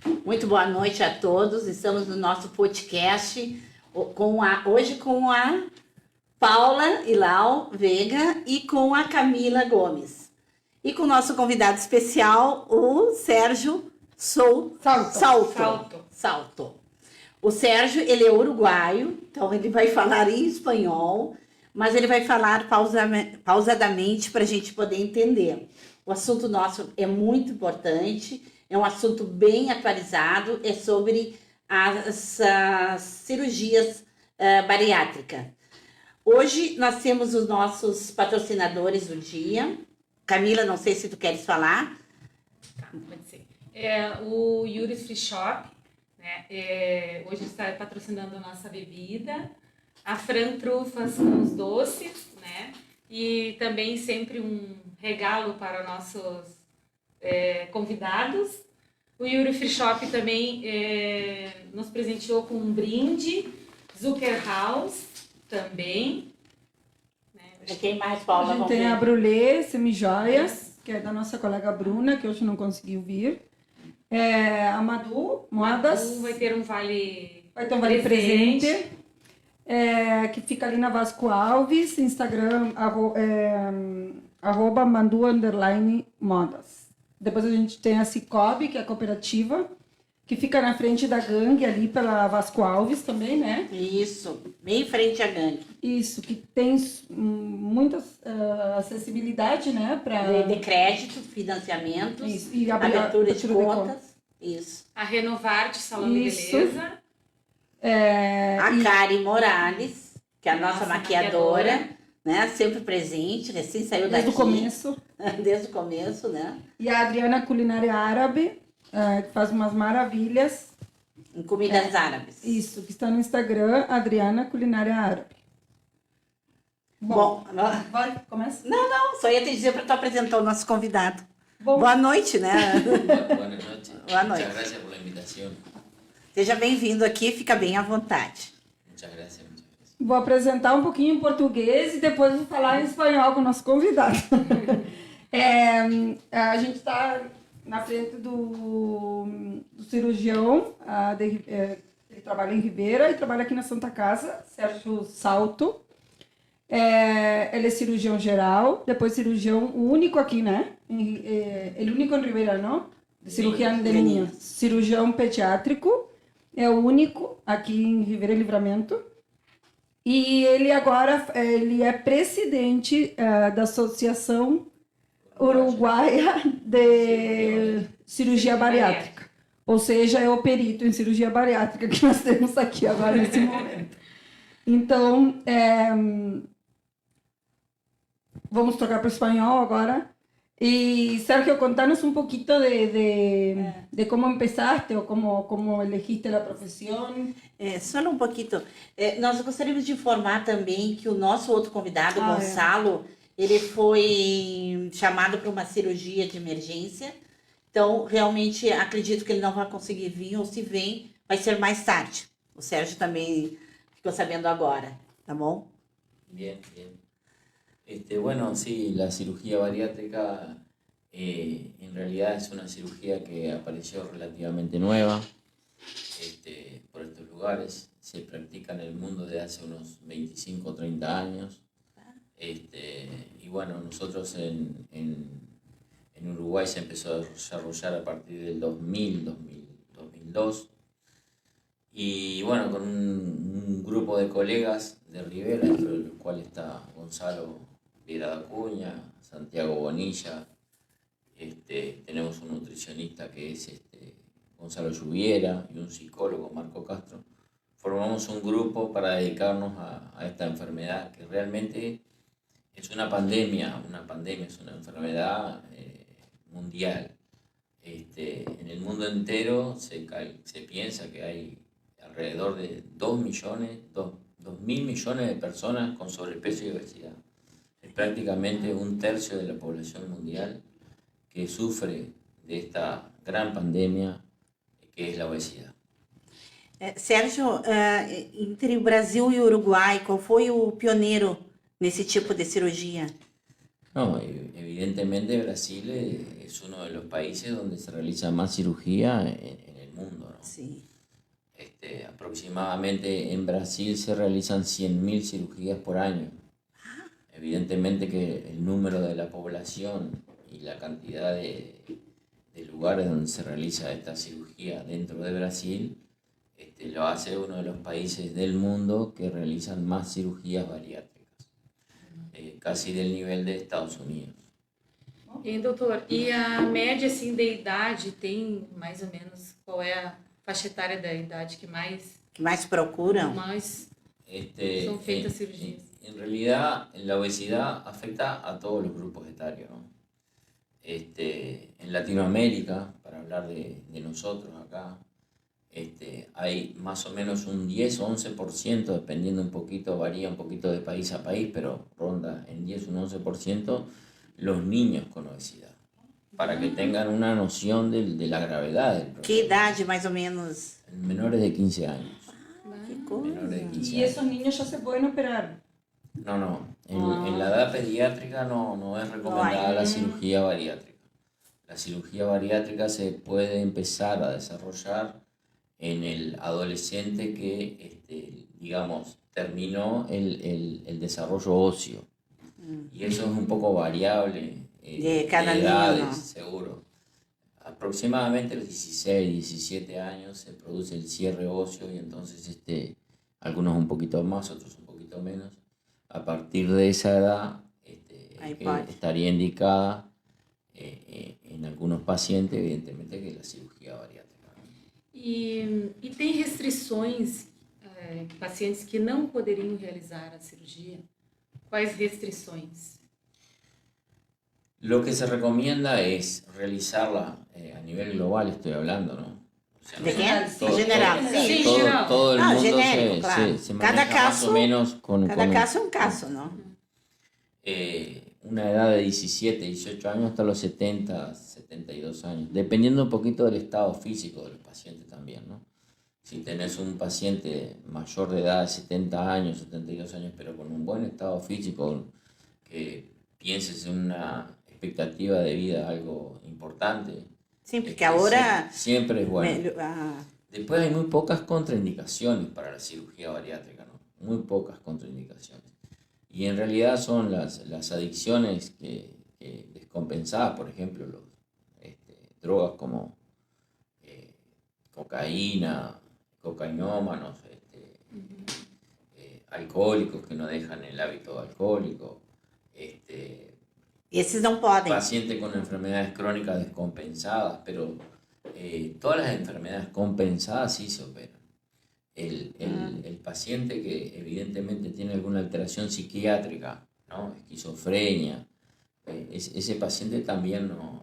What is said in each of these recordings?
Muito boa noite a todos. Estamos no nosso podcast hoje com a Paula Ilau Veiga e com a Camila Gomes. E com o nosso convidado especial, o Sérgio Salto. O Sérgio, ele é uruguaio, então ele vai falar em espanhol, mas ele vai falar pausadamente para a gente poder entender. O assunto nosso é muito importante, é um assunto bem atualizado, é sobre as cirurgias bariátricas. Hoje nós temos os nossos patrocinadores do dia. Camila, não sei se tu queres falar. Tá, pode ser. O Yuri's Free Shop, né? Hoje está patrocinando a nossa bebida. A Fran Trufas com os doces, né? E também sempre um regalo para nossos convidados. O Yuri Free Shop também nos presenteou com um brinde. Zucker House também. Né? Quem mais, Paula? A gente tem a Brulé Semijoias, que é da nossa colega Bruna, que hoje não conseguiu vir. A Madu Modas. Madu vai ter um vale presente. Que fica ali na Vasco Alves, Instagram, @ Mandu_Modas. Depois a gente tem a Cicobi, que é a cooperativa, que fica na frente da gangue, ali pela Vasco Alves também, né? Isso, bem em frente à gangue. Isso, que tem muita acessibilidade, né? De crédito, financiamentos, isso, e abertura de contas. Isso. A Renovarte Salão de Beleza. A Karen Morales, que é a nossa maquiadora. Né? Sempre presente, recém saiu daqui. Desde o começo, né? E a Adriana Culinária Árabe, que faz umas maravilhas. Em comidas árabes. Isso, que está no Instagram, Adriana Culinária Árabe. Bom, vai, começa? Não, só ia te dizer para tu apresentar o nosso convidado. Bom. Boa noite, né? Boa noite. Boa noite. Muchas gracias por la invitación. Seja bem-vindo aqui, fica bem à vontade. Muchas gracias. Vou apresentar um pouquinho em português e depois vou falar em espanhol com o nosso convidado. A gente está na frente do cirurgião, ele trabalha em Ribeira e trabalha aqui na Santa Casa, Sérgio Salto. Ele é cirurgião geral, depois cirurgião único aqui, né? Ele único em Ribeira, não? Cirurgião de niños. Cirurgião pediátrico, é o único aqui em Ribeira Livramento. E ele agora é presidente da Associação Uruguaia de Cirurgia Bariátrica. Ou seja, é o perito em cirurgia bariátrica que nós temos aqui agora nesse momento. Então, vamos trocar para o espanhol agora. Y Sergio, contanos un poquito de cómo empezaste o cómo elegiste la profesión. Só um pouquinho. Nós gostaríamos de informar também que o nosso outro convidado, Gonçalo, ele foi chamado para uma cirurgia de emergência. Então, realmente, acredito que ele não vai conseguir vir, ou se vem, vai ser mais tarde. O Sérgio também ficou sabendo agora, tá bom? Bien. Bueno, sí, la cirugía bariátrica en realidad es una cirugía que apareció relativamente nueva por estos lugares. Se practica en el mundo desde hace unos 25 o 30 años. Y bueno, nosotros en Uruguay se empezó a desarrollar a partir del 2002. Y bueno, con un grupo de colegas de Rivera, dentro del cual está Gonzalo Viera da Cunha, Santiago Bonilla, tenemos un nutricionista que es Gonzalo Lluviera y un psicólogo, Marco Castro. Formamos un grupo para dedicarnos a esta enfermedad que realmente es una pandemia, es una enfermedad mundial. En el mundo entero se piensa que hay alrededor de 2.000 millones de personas con sobrepeso y obesidad. Es prácticamente un tercio de la población mundial que sufre de esta gran pandemia que es la obesidad. Sérgio, entre o Brasil e o Uruguai, qual foi o pioneiro nesse tipo de cirurgia? No, evidentemente Brasil es uno de los países donde se realiza más cirugía en el mundo, ¿no? Sim. Aproximadamente en Brasil se realizan 100.000 cirugías por año. Evidentemente que el número de la población y la cantidad de lugares donde se realiza esta cirugía dentro de Brasil lo hace uno de los países del mundo que realizan más cirugías bariátricas, casi del nivel de Estados Unidos. E, doutor, e a média assim de idade tem mais ou menos qual é a faixa etária da idade que mais Que mais procuram? Son feitas cirugías? En realidad, la obesidad afecta a todos los grupos etarios, ¿no? En Latinoamérica, para hablar de nosotros acá, hay más o menos un 10 o 11%, dependiendo un poquito, varía un poquito de país a país, pero ronda en 10 o un 11% los niños con obesidad, para que tengan una noción de la gravedad del problema. Que idade, mais ou menos? Menores de 15 años. Que Menores de coisa. 15 Y años. esos niños ya se pueden operar. No. En la edad pediátrica no es recomendada la cirugía bariátrica. La cirugía bariátrica se puede empezar a desarrollar en el adolescente que, digamos, terminó el desarrollo óseo. Y eso es un poco variable De cada edades, niño. seguro. Aproximadamente a los 16, 17 años se produce el cierre óseo y entonces algunos un poquito más, otros un poquito menos. A partir de esa edad estaría indicada en algunos pacientes, evidentemente, que la cirugía bariátrica. E tem restrições, pacientes que não poderiam realizar a cirurgia? Quais restrições? Lo que se recomienda es realizarla a nivel global, estoy hablando, ¿no? O sea, De quê? todo- General, todo- sim. Sim, todo, geral. todo el Ah, mundo genérico, claro. se Cada maneja más caso- o menos con Cada caso é um caso, não? una edad de 17, 18 años hasta los 70, 72 años, dependiendo un poquito del estado físico del paciente también, ¿no? Si tenés un paciente mayor de edad de 70 años, 72 años, pero con un buen estado físico, que pienses en una expectativa de vida algo importante, Sim, porque agora. siempre es bueno. Ah, Después hay muy pocas contraindicaciones para la cirugía bariátrica, ¿no? Muy pocas contraindicaciones. Y en realidad son las adicciones que descompensadas, por ejemplo, drogas como cocaína, cocainómanos, alcohólicos que no dejan el hábito alcohólico, esses não podem. pacientes con enfermedades crónicas descompensadas, pero todas las enfermedades compensadas sí se operan. El paciente que evidentemente tiene alguna alteración psiquiátrica, ¿no? Esquizofrenia, ese paciente también no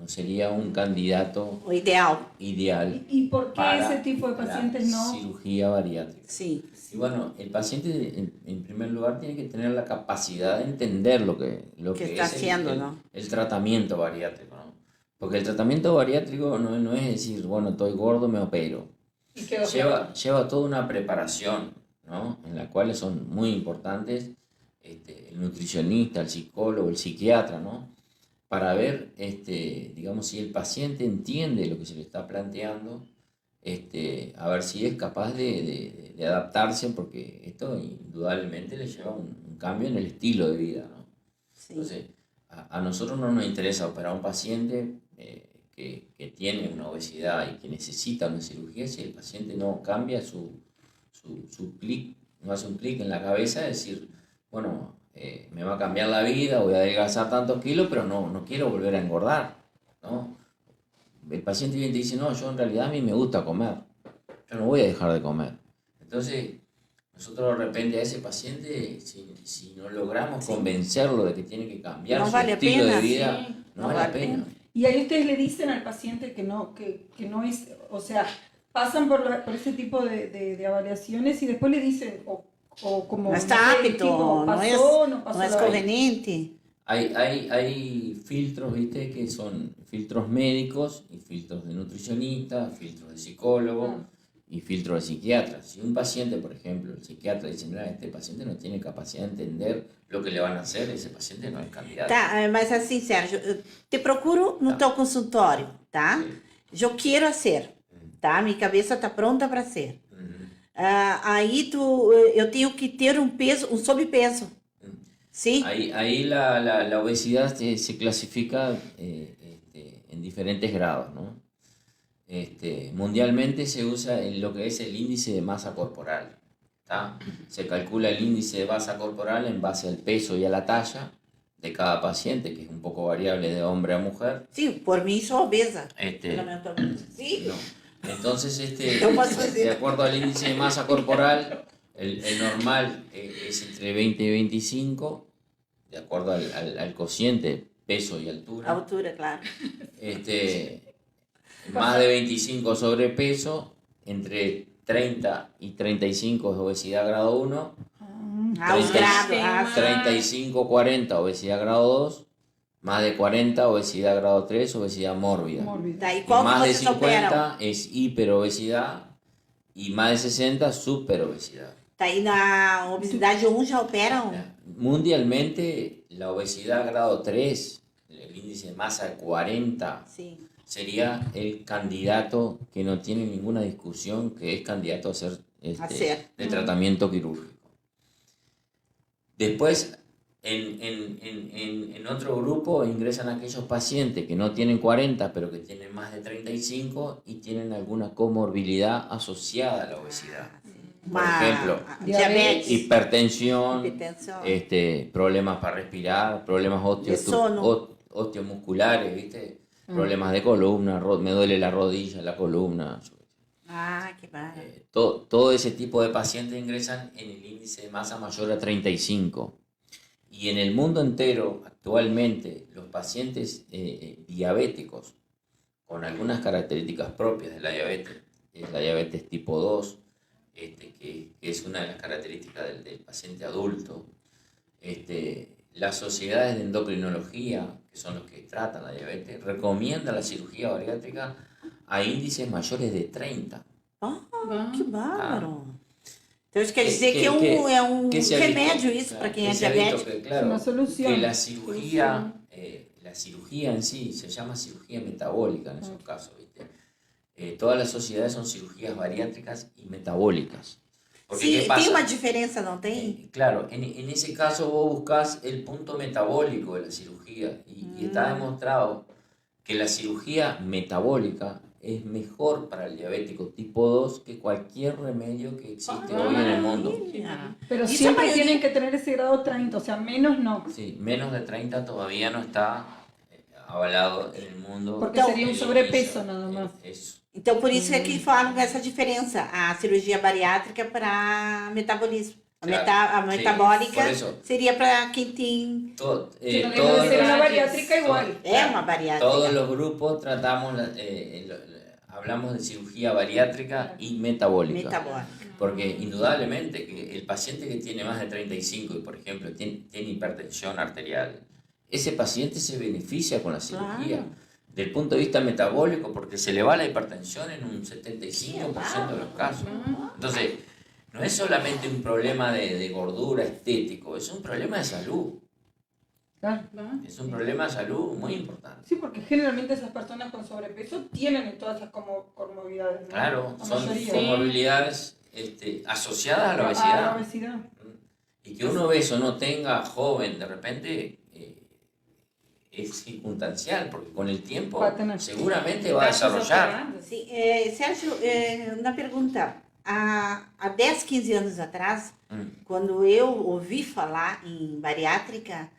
sería un candidato O ideal. ideal ¿Y por qué para ese tipo de pacientes la no? cirugía bariátrica. Sim. Y bueno, el paciente en primer lugar tiene que tener la capacidad de entender lo que está es haciendo, ¿no? el tratamiento bariátrico, ¿no? Porque el tratamiento bariátrico no es decir, bueno, estoy gordo, me opero. Y quedó Lleva toda una preparación, ¿no? En la cual son muy importantes el nutricionista, el psicólogo, el psiquiatra, ¿no? Para ver, digamos, si el paciente entiende lo que se le está planteando, a ver si es capaz de adaptarse, porque esto indudablemente le lleva un cambio en el estilo de vida, ¿no? Sim. Entonces, a nosotros no nos interesa operar a un paciente que tiene una obesidad y que necesita una cirugía si el paciente no cambia su clic, no hace un clic en la cabeza de decir, bueno, me va a cambiar la vida, voy a adelgazar tantos kilos, pero no quiero volver a engordar, ¿no? El paciente viene y te dice, no, yo en realidad a mí me gusta comer, yo no voy a dejar de comer. Entonces, nosotros de repente a ese paciente, si no logramos convencerlo de que tiene que cambiar No su vale estilo pena, de vida, sí, no vale la pena. Y ahí ustedes le dicen al paciente que no es, o sea, pasan por ese tipo de avaliaciones y después le dicen, o como... Não no está sé, apto, tipo, não é, pasó, no pasó. não é conveniente. Hay filtros, ¿viste? Que son filtros médicos y filtros de nutricionista, filtros de psicólogo y filtros de psiquiatra. Si un paciente, por ejemplo, el psiquiatra dice, mira, este paciente no tiene capacidad de entender lo que le van a hacer, ese paciente no es candidato. Tá, mas assim, Sérgio, eu te procuro no teu consultório, tá? Sim. Eu quero fazer. tá? Minha cabeça tá pronta para ser. Ujú. Aí eu tenho que ter um peso, um sobrepeso. Sim? Ahí la obesidad se clasifica en diferentes grados, ¿no? Mundialmente se usa en lo que es el índice de masa corporal, ¿tá? Se calcula el índice de masa corporal en base al peso y a la talla de cada paciente, que es un poco variable de hombre a mujer. Sim, por mim sou obesa. Este, Fundamentalmente. Sim. no. Entonces, Eu posso de fazer. acuerdo al índice de masa corporal, el normal es entre 20 y 25, de acuerdo al cociente, peso y altura. Altura, claro. Más de 25 sobrepeso, entre 30 y 35 es obesidad grado 1, Os grados. Tem Ah, uma- 35-40 obesidad grado 2, más de 40 obesidad grado 3, obesidad mórbida. Mórbida. Daí Y qual que más de vocês operam? 50 es hiperobesidad y más de 60 superobesidad. Daí na obesidade 1 já operam? Mundialmente, la obesidad grado 3, el índice de masa de 40, Sim. sería el candidato que no tiene ninguna discusión, que es candidato a ser Hacer. de tratamiento quirúrgico. Después, en otro grupo ingresan aquellos pacientes que no tienen 40, pero que tienen más de 35 y tienen alguna comorbilidad asociada a la obesidad. Por ejemplo, diabetes, hipertensión, hipertensão. problemas para respirar, problemas De sono. osteomusculares, ¿viste? Problemas de columna, me duele la rodilla, la columna. Que bárbaro. Todo ese tipo de pacientes ingresan en el índice de masa mayor a 35. Y en el mundo entero, actualmente, los pacientes diabéticos, con algunas características propias de la diabetes tipo 2, que es una de las características del paciente adulto, las sociedades de endocrinología, que son los que tratan la diabetes, recomiendan la cirugía bariátrica a índices mayores de 30. Que bárbaro. Então isso quer dizer que é um que se ha remédio visto, isso claro, para quem é que se ha visto diabético. que, claro, Una solución. que la cirugía en sí se llama cirugía metabólica en esos casos, ¿viste? Todas las sociedades son cirugías bariátricas y metabólicas. Porque, Sim, ¿qué pasa? tem uma diferença, não tem? Claro, en ese caso vos buscás el punto metabólico de la cirugía y está demostrado que la cirugía metabólica es mejor para el diabético tipo 2 que cualquier remedio que existe hoy en el mundo. Pero Eso siempre mayoría- tienen que tener ese grado 30, o sea, menos no. Sí, menos de 30 todavía no está avalado en el mundo. Porque Então, sería un el sobrepeso inicio. nada más. Eso. Então por isso é que falam essa diferença, a cirurgia bariátrica para metabolismo. A Claro, metabólica por eso. seria para quem tem. Todo, Si no todo- deja de ser una todo- bariátrica igual. É uma bariátrica. todos los grupos tratamos, hablamos de cirugía bariátrica y metabólica. Metabólica. Porque indudablemente que el paciente que tiene más de 35 y, por ejemplo, tiene hipertensión arterial, ese paciente se beneficia con la cirugía. Claro. Del punto de vista metabólico, porque se le va la hipertensión en un 75% de los casos. Entonces, no es solamente un problema de gordura estético, es un problema de salud. Claro. Es un problema de salud muy importante. Sí, porque generalmente esas personas con sobrepeso tienen todas esas comorbilidades, ¿no? Claro, La son mayoría. comorbilidades asociadas a la A obesidad. la obesidad. Y que un obeso no tenga joven, de repente, es circunstancial, porque con el tiempo Va a tener. seguramente va a desarrollar. Sim, Sérgio, uma pergunta. Há 10, 15 anos atrás, quando eu ouvi falar em bariátrica,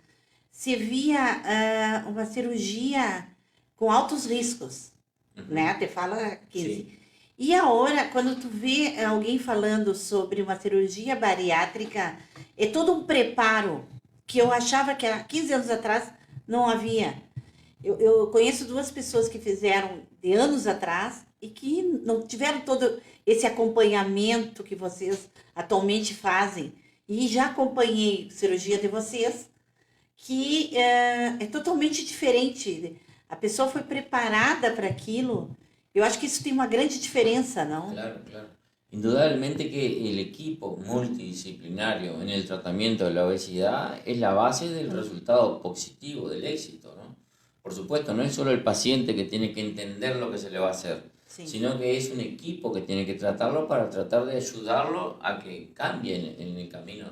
se via uma cirurgia com altos riscos, né? Te fala 15. Sim. E agora, quando tu vê alguém falando sobre uma cirurgia bariátrica, é todo um preparo que eu achava que há 15 anos atrás não havia. Eu conheço duas pessoas que fizeram de anos atrás e que não tiveram todo esse acompanhamento que vocês atualmente fazem. E já acompanhei cirurgia de vocês, que é totalmente diferente. A pessoa foi preparada para aquilo. Eu acho que isso tem uma grande diferença, não? Claro, claro. Indudablemente que el equipo multidisciplinario en el tratamiento de la obesidad es la base del resultado positivo, del éxito, ¿no? Por supuesto, no es solo el paciente que tiene que entender lo que se le va a hacer, Sí. sino que es un equipo que tiene que tratarlo para tratar de ayudarlo a que cambie en el camino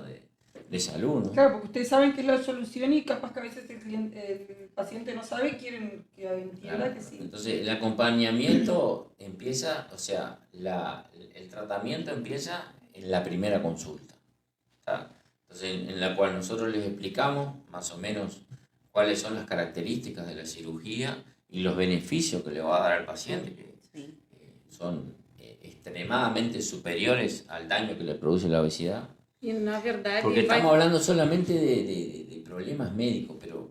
de salud, ¿no? Claro, porque ustedes saben que es la solución y capaz que a veces el paciente no sabe y quieren que entienda Claro. que sí. Entonces, el acompañamiento empieza, o sea, el tratamiento empieza en la primera consulta, ¿tá? Entonces, en la cual nosotros les explicamos más o menos cuáles son las características de la cirugía y los beneficios que le va a dar al paciente, que Sim. son extremadamente superiores al daño que le produce la obesidad. E na verdade Porque vai estamos hablando solamente de problemas médicos, pero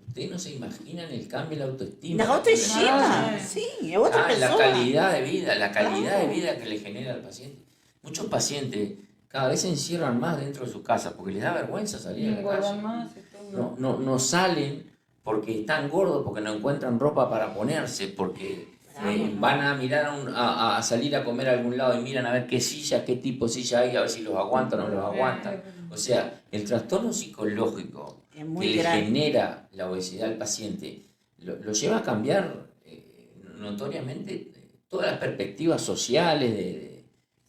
ustedes no se imaginan el cambio en la autoestima. Na autoestima, Ah, é. sim, é outra La pessoa. calidad de vida, la calidad Claro. de vida que le genera al paciente. Muchos pacientes cada vez se encierran más dentro de su casa porque les da vergüenza salir a la Engordan calle. más y todo. No salen porque están gordos, porque no encuentran ropa para ponerse, porque van a mirar a salir a comer a algún lado y miran a ver qué silla, qué tipo de silla hay, a ver si los aguantan o no los aguantan. O sea, el trastorno psicológico É que muito le grave. genera la obesidad al paciente lo lleva a cambiar notoriamente todas las perspectivas sociales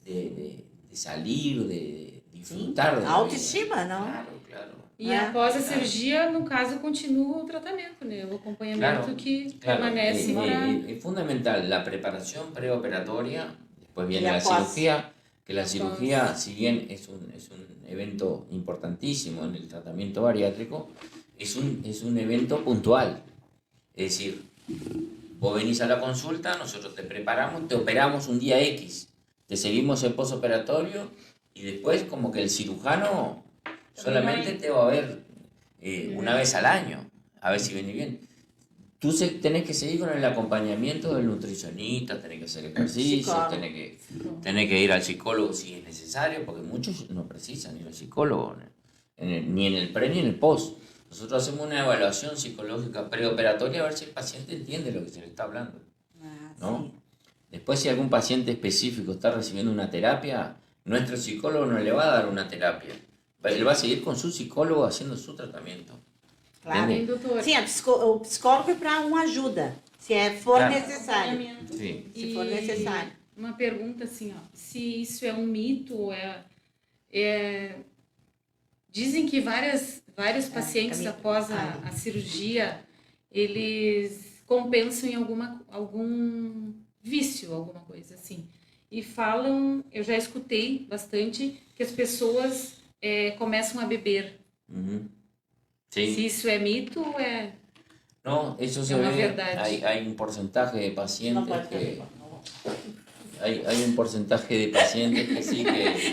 de salir, de disfrutar de A la autoestima, vida. não? Claro, claro. e após a cirurgia, no caso, continua o tratamento, né? O acompanhamento Claro, que Claro, permanece para es fundamental la preparación preoperatoria, después viene Y la após. cirugía, que la Após. cirugía, si bien es un evento importantísimo en el tratamiento bariátrico, es un evento puntual. Es decir, vos venís a la consulta, nosotros te preparamos, te operamos un día X, te seguimos el posoperatorio y después como que el cirujano solamente te va a ver una vez al año, a ver si viene bien. Tú tenés que seguir con el acompañamiento del nutricionista, tenés que hacer ejercicio, Psicólogo. tenés que ir al psicólogo si es necesario, porque muchos no precisan ir al psicólogo, ni en el pre ni en el post. Nosotros hacemos una evaluación psicológica preoperatoria a ver si el paciente entiende lo que se le está hablando, Ah, ¿no? sim. Después, si algún paciente específico está recibiendo una terapia, nuestro psicólogo no le va a dar una terapia. Él va a seguir con su psicólogo haciendo su tratamiento. Claro. Bem, doutor. Sim, o psicólogo é para uma ajuda, se for Claro. necessário. Acompanhamento. Sí. Se for necessário. Uma pergunta assim, ó, se isso é um mito ou dizem que vários pacientes caminho. após a cirurgia eles compensam em algum vício, alguma coisa assim. E falam, eu já escutei bastante que as pessoas começam a beber. Ujú. Se Sí. isso é mito ou é No, eso se Es una ve. verdad. Hay un porcentaje de Não pacientes pode que. fazer. Hay un porcentaje de pacientes que sí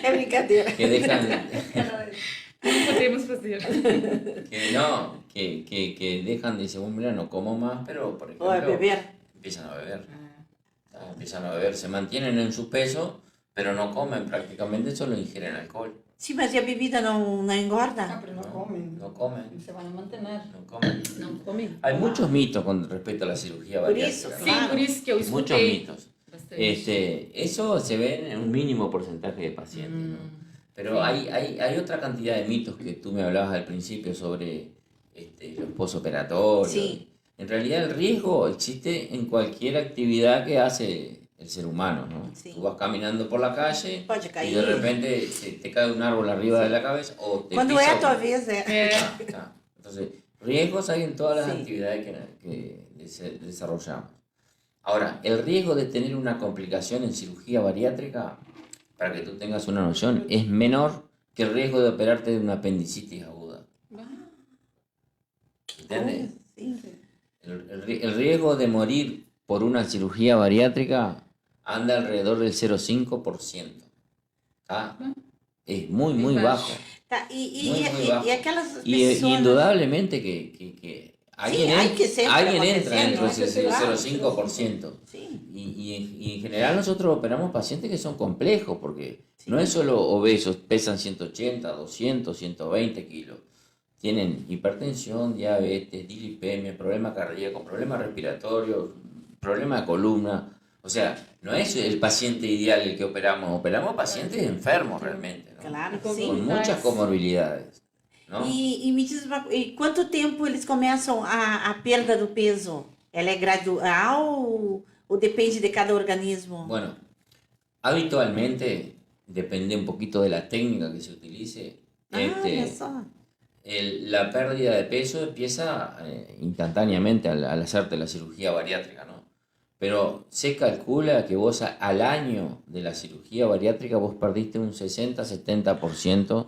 É brincadeira. que dejan. como podemos fazer? Que dejan de decir, mira, no como más, pero por Ou é ejemplo, beber. empiezan a beber. Empiezan a beber, se mantienen en su peso, pero no comen prácticamente, solo ingieren alcohol. Sim, mas e a bebida não Ah, engorda? pero no comen. No comen, Se van a mantener. no comen. Não comem? Hay muchos mitos con respecto a la cirugía Por bariátrica. eso, ¿no? Sim, por isso que eu Muchos escutei mitos. bastante. Eso se ve en un mínimo porcentaje de pacientes, ¿no? Pero hay otra cantidad de mitos que tú me hablabas al principio sobre los posoperatorios. Sí. En realidad el riesgo existe en cualquier actividad que hace el ser humano, ¿no? Sí. Tú vas caminando por la calle Pode y cair. de repente te cae un árbol arriba de la cabeza o te Quando pisa é a tua vez, é. Está. Entonces, riesgos hay en todas las Sí. actividades que desarrollamos. Ahora, el riesgo de tener una complicación en cirugía bariátrica, para que tú tengas una noción, es menor que el riesgo de operarte de una apendicitis aguda. ¿Entiendes? Sim. El riesgo de morir por una cirugía bariátrica anda alrededor del 0,5%. ¿Tá? Es muy, muy bajo. Tá, Muy bajo. e aquelas Y pessoas... indudablemente que alguien, hay que siempre alguien entra acontecer, dentro de ¿no? ese Claro. 0,5%. Sim, Y en general nosotros operamos pacientes que son complejos, porque Sí. no es solo obesos, pesan 180, 200, 120 kilos. Tienen hipertensión, diabetes, dislipemia, problema cardíaco, problemas respiratorios, problema de columna. O sea, no es el paciente ideal el que operamos pacientes enfermos realmente, ¿no? claro, Con sim. Con muchas comorbilidades, ¿no? E me diz uma coisa, e quanto tempo eles começam a perda do peso? Ela é gradual Ou depende de cada organismo? Bueno, habitualmente, depende un poquito de la técnica que se utilice, Olha só. la pérdida de peso empieza instantáneamente al hacerte la cirugía bariátrica, ¿no? Pero se calcula que vos al año de la cirugía bariátrica vos perdiste un 60-70%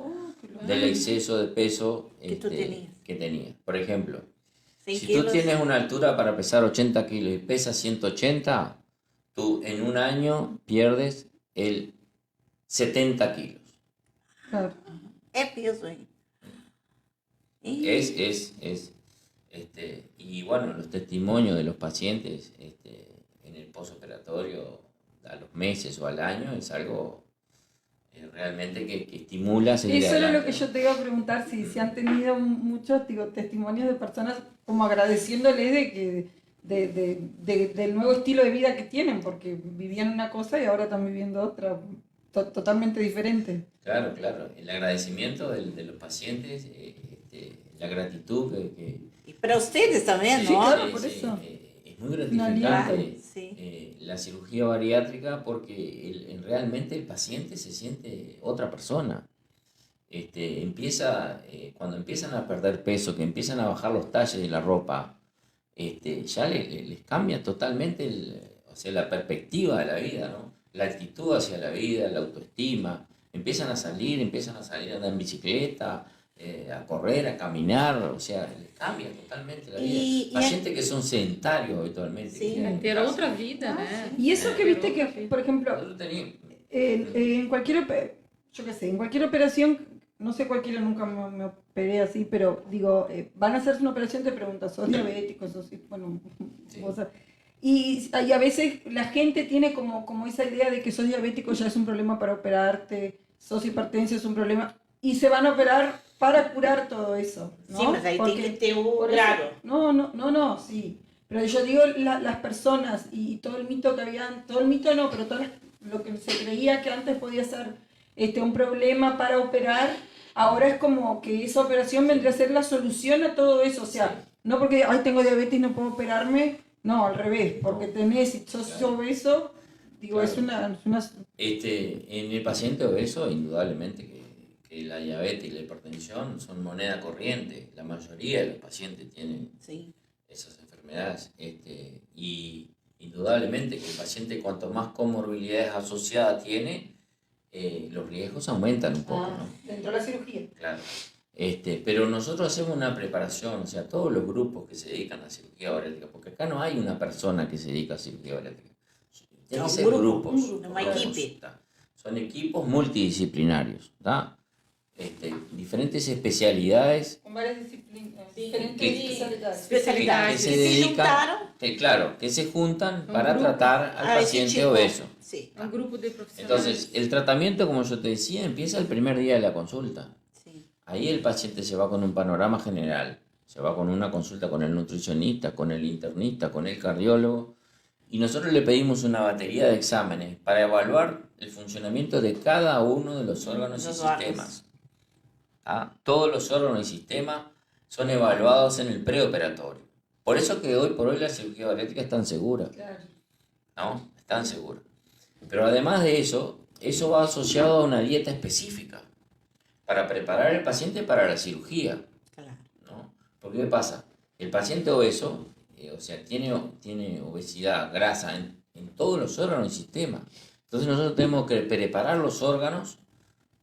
del exceso de peso Que tú tenías. que tenías. Por ejemplo, 100 si quilos. tú tienes una altura para pesar 80 kilos y pesas 180, tú en un año pierdes el 70 kilos. Claro. É peso, hein? Ih, Y bueno, los testimonios de los pacientes en el posoperatorio a los meses o al año es algo realmente que estimula a seguir Eso era lo adelante. que yo te iba a preguntar, si han tenido muchos testimonios de personas como agradeciéndoles de que del nuevo estilo de vida que tienen, porque vivían una cosa y ahora están viviendo otra totalmente diferente. Claro, claro. El agradecimiento de los pacientes, la gratitud e para vocês também, Sí, não? claro. por eso. es muy aliento. gratificante Sí. la cirugía bariátrica porque realmente el paciente se siente otra persona. Cuando empiezan a perder peso, que empiezan a bajar los talles de la ropa, ya les cambia totalmente o sea, la perspectiva de la vida, ¿no? La actitud hacia la vida, la autoestima. Empiezan a salir a andar en bicicleta, a correr, a caminar, o sea, les cambia totalmente la vida. Pacientes que son sedentarios habitualmente. Sí. que tienen Ter casa. outra vida, né? Y eso que viste que, por ejemplo, Nosotros teníamos- en cualquier, yo qué sé, en cualquier operación, no sé cualquiera, nunca me operé así, pero digo, van a hacerse una operación, te preguntan, ¿sos diabético? Bueno, Sí. vos sabés. Y a veces la gente tiene como esa idea de que sos diabético ya es un problema para operarte, sos hipertenso es un problema, y se van a operar para curar todo eso, ¿no? Sim, mas aí tem Porque- que ter o por eso- grado. no, sí. Pero yo digo las personas y todo el mito que habían, todo el mito no, pero lo que se creía que antes podía ser un problema para operar, ahora es como que esa operación vendría a ser la solución a todo eso. O sea, no porque, ay, tengo diabetes y no puedo operarme, no, al revés, porque tenés, si sos Claro. obeso, digo, Claro. es una En el paciente obeso, indudablemente que la diabetes y la hipertensión son moneda corriente. La mayoría de los pacientes tienen Sim. esas enfermedades. Y indudablemente que el paciente, cuanto más comorbilidades asociadas tiene, los riesgos aumentan un poco, ¿no? dentro de la cirugía. Claro. Pero nosotros hacemos una preparación, o sea, todos los grupos que se dedican a cirugía bariátrica, porque acá no hay una persona que se dedica a cirugía bariátrica. Tienen No, que ser un grupo, grupos. un grupo, una grupos, equipe. ¿tá? Son equipos multidisciplinarios, ¿tá? Diferentes especialidades Con varias disciplinas, Sí. diferentes Que- especialidades. Especialidades que que se se dedican, juntaram claro, que se juntan Un para grupo tratar al a esse paciente tipo. obeso. Sim, Um grupo de profissionais. Entonces, el tratamiento, como yo te decía, empieza el primer día de la consulta. sim. Ahí el paciente se va con un panorama general, se va con una consulta con el nutricionista, con el internista, con el cardiólogo, y nosotros le pedimos una batería de exámenes para evaluar el funcionamiento de cada uno de los órganos y Los órganos. sistemas. ¿Ah? Todos los órganos y sistemas son evaluados en el preoperatorio. Por eso que hoy por hoy la cirugía bariátrica es tan segura, Claro. ¿no? Es tan segura. Pero además de eso, eso va asociado a una dieta específica para preparar al paciente para la cirugía, Claro. ¿no? Porque ¿qué pasa? El paciente obeso, o sea, tiene obesidad, grasa en todos los órganos y sistemas. Entonces nosotros tenemos que preparar los órganos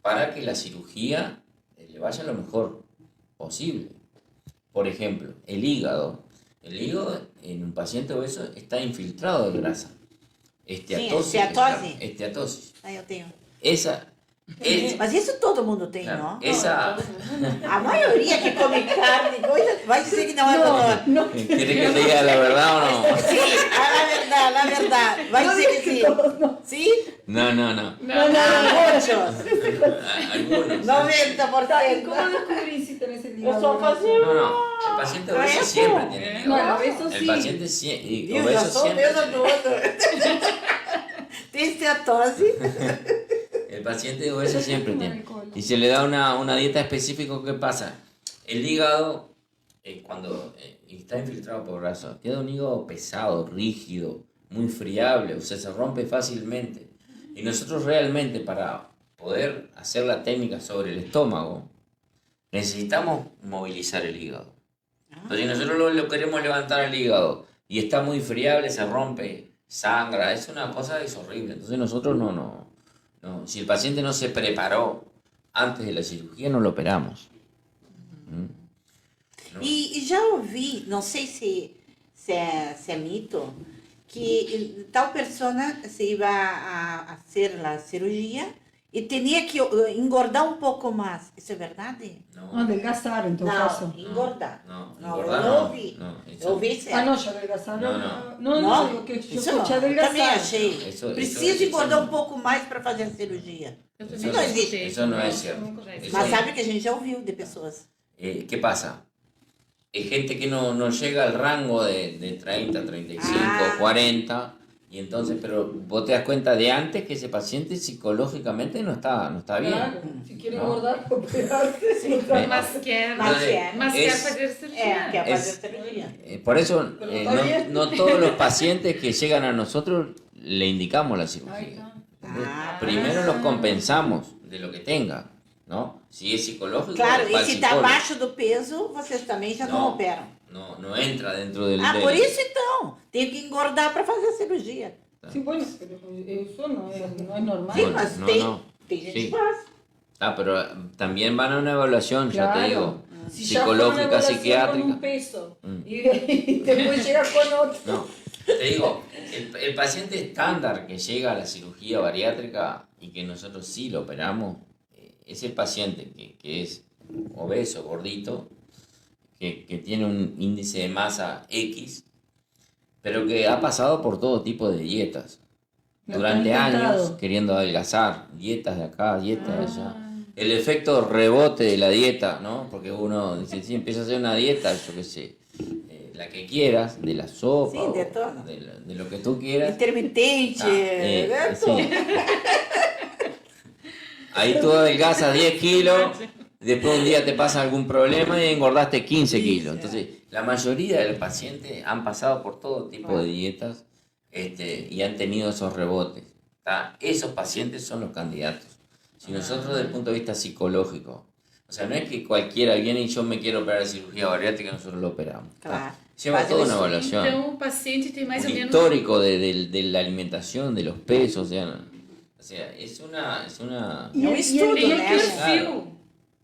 para que la cirugía le vaya lo mejor posible. Por ejemplo, el hígado. El hígado en un paciente obeso está infiltrado de grasa. Esteatosis. esteatose. Esteatosis. Aí eu tenho. Mas isso todo mundo tem, Claro, não? esa, A maioria que come carne, coisa, vai dizer que não é valor. ¿Quieres que te diga la verdad o no? Sim, a verdade. Vai dizer que sim. Sim? No. Muitos. Algunos. 90%. ¿Cómo descubrí si tenés el Eu hígado só graso? fazia. No. El paciente obeso siempre tiene hígado. No, el obeso El sí. paciente Viu? Já obeso sou siempre mesa do outro. Tem esteatose. El paciente obeso siempre Con tiene. alcohol. Y se le da una dieta específica. ¿Qué pasa? El hígado, cuando está infiltrado por grasa, queda un hígado pesado, rígido, muy friable, o sea, se rompe fácilmente. Y nosotros realmente para poder hacer la técnica sobre el estómago, necesitamos movilizar el hígado. Entonces, si nosotros lo queremos levantar al hígado y está muy friable, se rompe, sangra, es una cosa es horrible. Entonces nosotros no. Si el paciente no se preparó antes de la cirugía, no lo operamos. No. E já ouvi, não sei se é mito, que tal persona se iba a hacer la cirugía y tenía que engordar un poco más. ¿Eso es verdad? No, adelgazar en todo caso. Engordar. No, No, engordar eu no. ouvi. No, Eu ouvi Ah, certo. no, yo adelgazar. No. No, digo que yo Isso escuché eu também adelgazar. achei. Isso- Precisa isso- engordar isso- um pouco mais para fazer a cirurgia. Eu Isso também não existe. escutei. Isso não é certo. Nunca já Isso Mas aí. sabe que a gente já ouviu de pessoas. ¿Qué pasa? Es gente que no llega al rango de 30, 35, 40, y entonces, pero vos te das cuenta de antes que ese paciente psicológicamente no está bien. Claro, si quiere No. engordar, operarse. Mas quer, Mas quer es- fazer cirurgia. Quer Es- fazer cirurgia. Por eso Pero está bien. no todos los pacientes que llegan a nosotros le indicamos la cirugía. Ah, Primero los compensamos de lo que tenga, ¿no? Si es psicológico, Claro, va e al se está psicólogo. abaixo do peso, vocês também já não No. operam. No entra dentro del... Ah, del- por isso então. Tem que engordar para fazer a cirurgia. Sí, bueno, pero eso no es normal. Sim, Bueno, mas no, tem, no. tem gente Sí. que faz. Pero también van a una evaluación, ya te Claro. digo, Si ya fue una psicológica, evaluación psiquiátrica. con un peso Mm. y después llega con otro. No, te digo, el paciente estándar que llega a la cirugía bariátrica y que nosotros sí lo operamos, es el paciente que es obeso, gordito, que tiene un índice de masa X, pero que ha pasado por todo tipo de dietas. Lo Durante han años intentado. queriendo adelgazar, dietas de acá, dietas de allá. El efecto rebote de la dieta, ¿no? Porque uno dice, sí, empieza a hacer una dieta, yo qué sé, la que quieras, de la sopa, Sí, de o todo. de lo que tú quieras. Intermitente, Ah, né? Tudo. sí. Ahí tú adelgazas 10 kilos, después un día te pasa algún problema y engordaste 15 kilos. Entonces, la mayoría de los pacientes han pasado por todo tipo de dietas y han tenido esos rebotes. ¿Tá? Esos pacientes son los candidatos. Si nosotros desde el punto de vista psicológico, o sea, no es que cualquiera viene y yo me quiero operar de cirugía bariátrica y nosotros lo operamos. ¿tá? Claro. Lleva Faz toda una isso. evaluación. Então, o paciente tem mais Un ou menos... histórico de la alimentación, de los pesos, o sea, es una Y É um el- y el- estudo, Tem um né? perfil,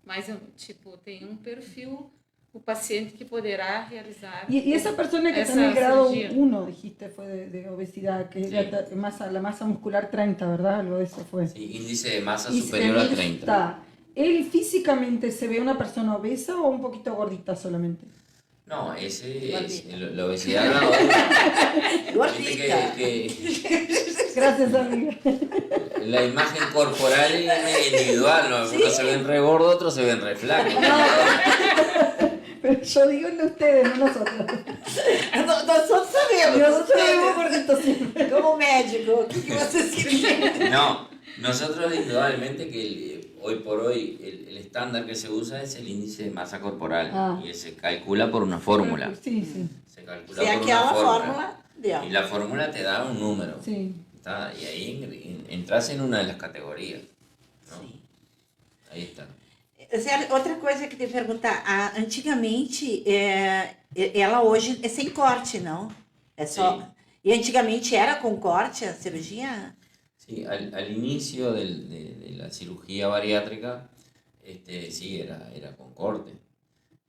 mas, tipo, tem um perfil, o paciente que poderá realizar... Y esa persona que está en esa el grado cirugía. 1, dijiste, fue de obesidad, que Sí. era la masa muscular 30, ¿verdad? Algo de eso fue. Sí, índice de masa Y superior a él 30. está- ¿Él físicamente se ve una persona obesa o un poquito gordita solamente? No, ese es Gordita. la obesidad grado 1. Gordita. Gracias, amiga. La imagen corporal es individual, ¿no? Algunos se ven re gordos, otros se ven re flacos. Pero yo digo en ustedes, no nosotros. Nós todos sabemos. Nosotros vemos gorditos siempre. Como médico, o que vocês querem? No, nosotros indudablemente que hoy por hoy el estándar que se usa es el índice de masa corporal Ah. y se calcula por una fórmula. Sí, sí, Se calcula Se por aquela una fórmula. fórmula deu. Y la fórmula te da un número. sí. ¿Tá? Y ahí entras en una de las categorías. ¿no? Sim. Ahí está. Zé, outra coisa que eu tenho que perguntar. Antigamente, ela hoje é sem corte, não? É só... Sim. E antigamente era com corte a cirurgia? Sí, al inicio de la cirugía bariátrica, sí, era con corte.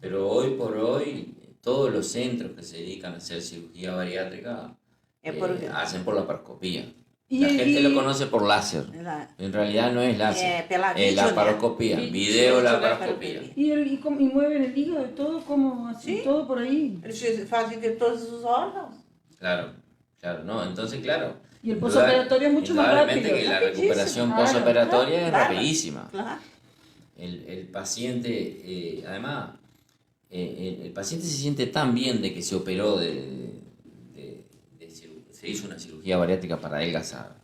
Pero hoy por hoy, todos los centros que se dedican a hacer cirugía bariátrica hacen por laparoscopía. La gente lo conoce por láser. En realidad no es láser. Pela Es vídeo, laparoscopía, né? video laparoscopía. ¿Y mueven el hígado y todo como así, Sí. todo por ahí? Eles fazem ver todos os órgãos. Claro, no, entonces claro. Y el posoperatorio es mucho más indudablemente rápido. que la Rapidísimo, recuperación claro, posoperatoria claro. es rapidísima. Claro. El paciente, además, el paciente se siente tan bien de que se operó, se hizo una cirugía bariátrica para adelgazar,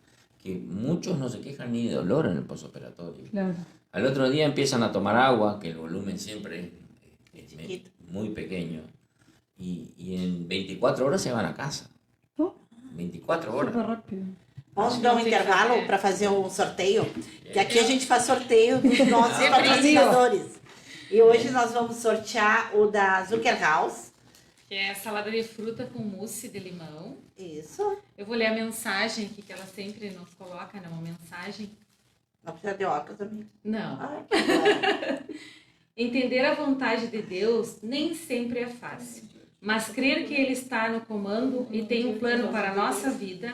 que muchos no se quejan ni de dolor en el posoperatorio. Claro. Al otro día empiezan a tomar agua, que el volumen siempre es Chiquito. muy pequeño, y en 24 horas se van a casa. ¿No? 24 Super horas. rápido. Vamos dar um Não sei intervalo fazer. para fazer um sorteio, que aqui a gente faz sorteio dos nossos Sempre patrocinadores. E hoje nós vamos sortear o da Zucker House. Que é salada de fruta com mousse de limão. Isso. Eu vou ler a mensagem aqui que ela sempre nos coloca, né? Uma mensagem. Não precisa de óculos, amigo. Não. Ai, que bom. Entender a vontade de Deus nem sempre é fácil, mas crer que Ele está no comando e tem um plano para a nossa vida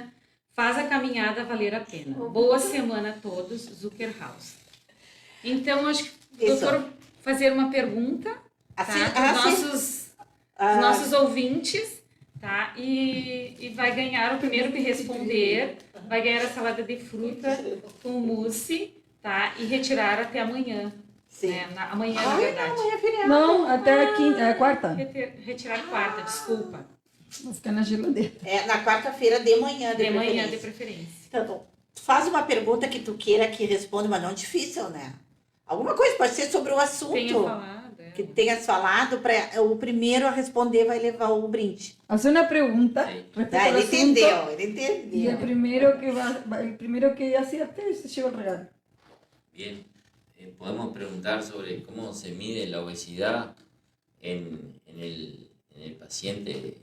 faz a caminhada valer a pena. Boa semana a todos, Zucker House. Então, acho que o Isso. doutor fazer uma pergunta, tá? Assim, Para os assim, nossos, Ah, nossos ouvintes, tá? E vai ganhar, o primeiro que responder, vai ganhar a salada de fruta com mousse, tá? E retirar até amanhã. sim. Né? Amanhã, na Ai, verdade. não, é feriado. Não, até a quinta, é quarta. Retirar quarta, desculpa. Vou ficar na geladeira. É na quarta-feira de manhã, De manhã, de preferência. preferência. Então, faz uma pergunta que tu queira que responda, mas não difícil, né? Alguma coisa, pode ser sobre o assunto Tenha falado. que tenhas falado, o primeiro a responder vai levar o brinde. Hacer una pregunta Sí. respecto Ah, al ele asunto, entendeu, ele y entendeu. el primero que acierte se lleva el regalo. Bien, podemos preguntar sobre cómo se mide la obesidad en el paciente.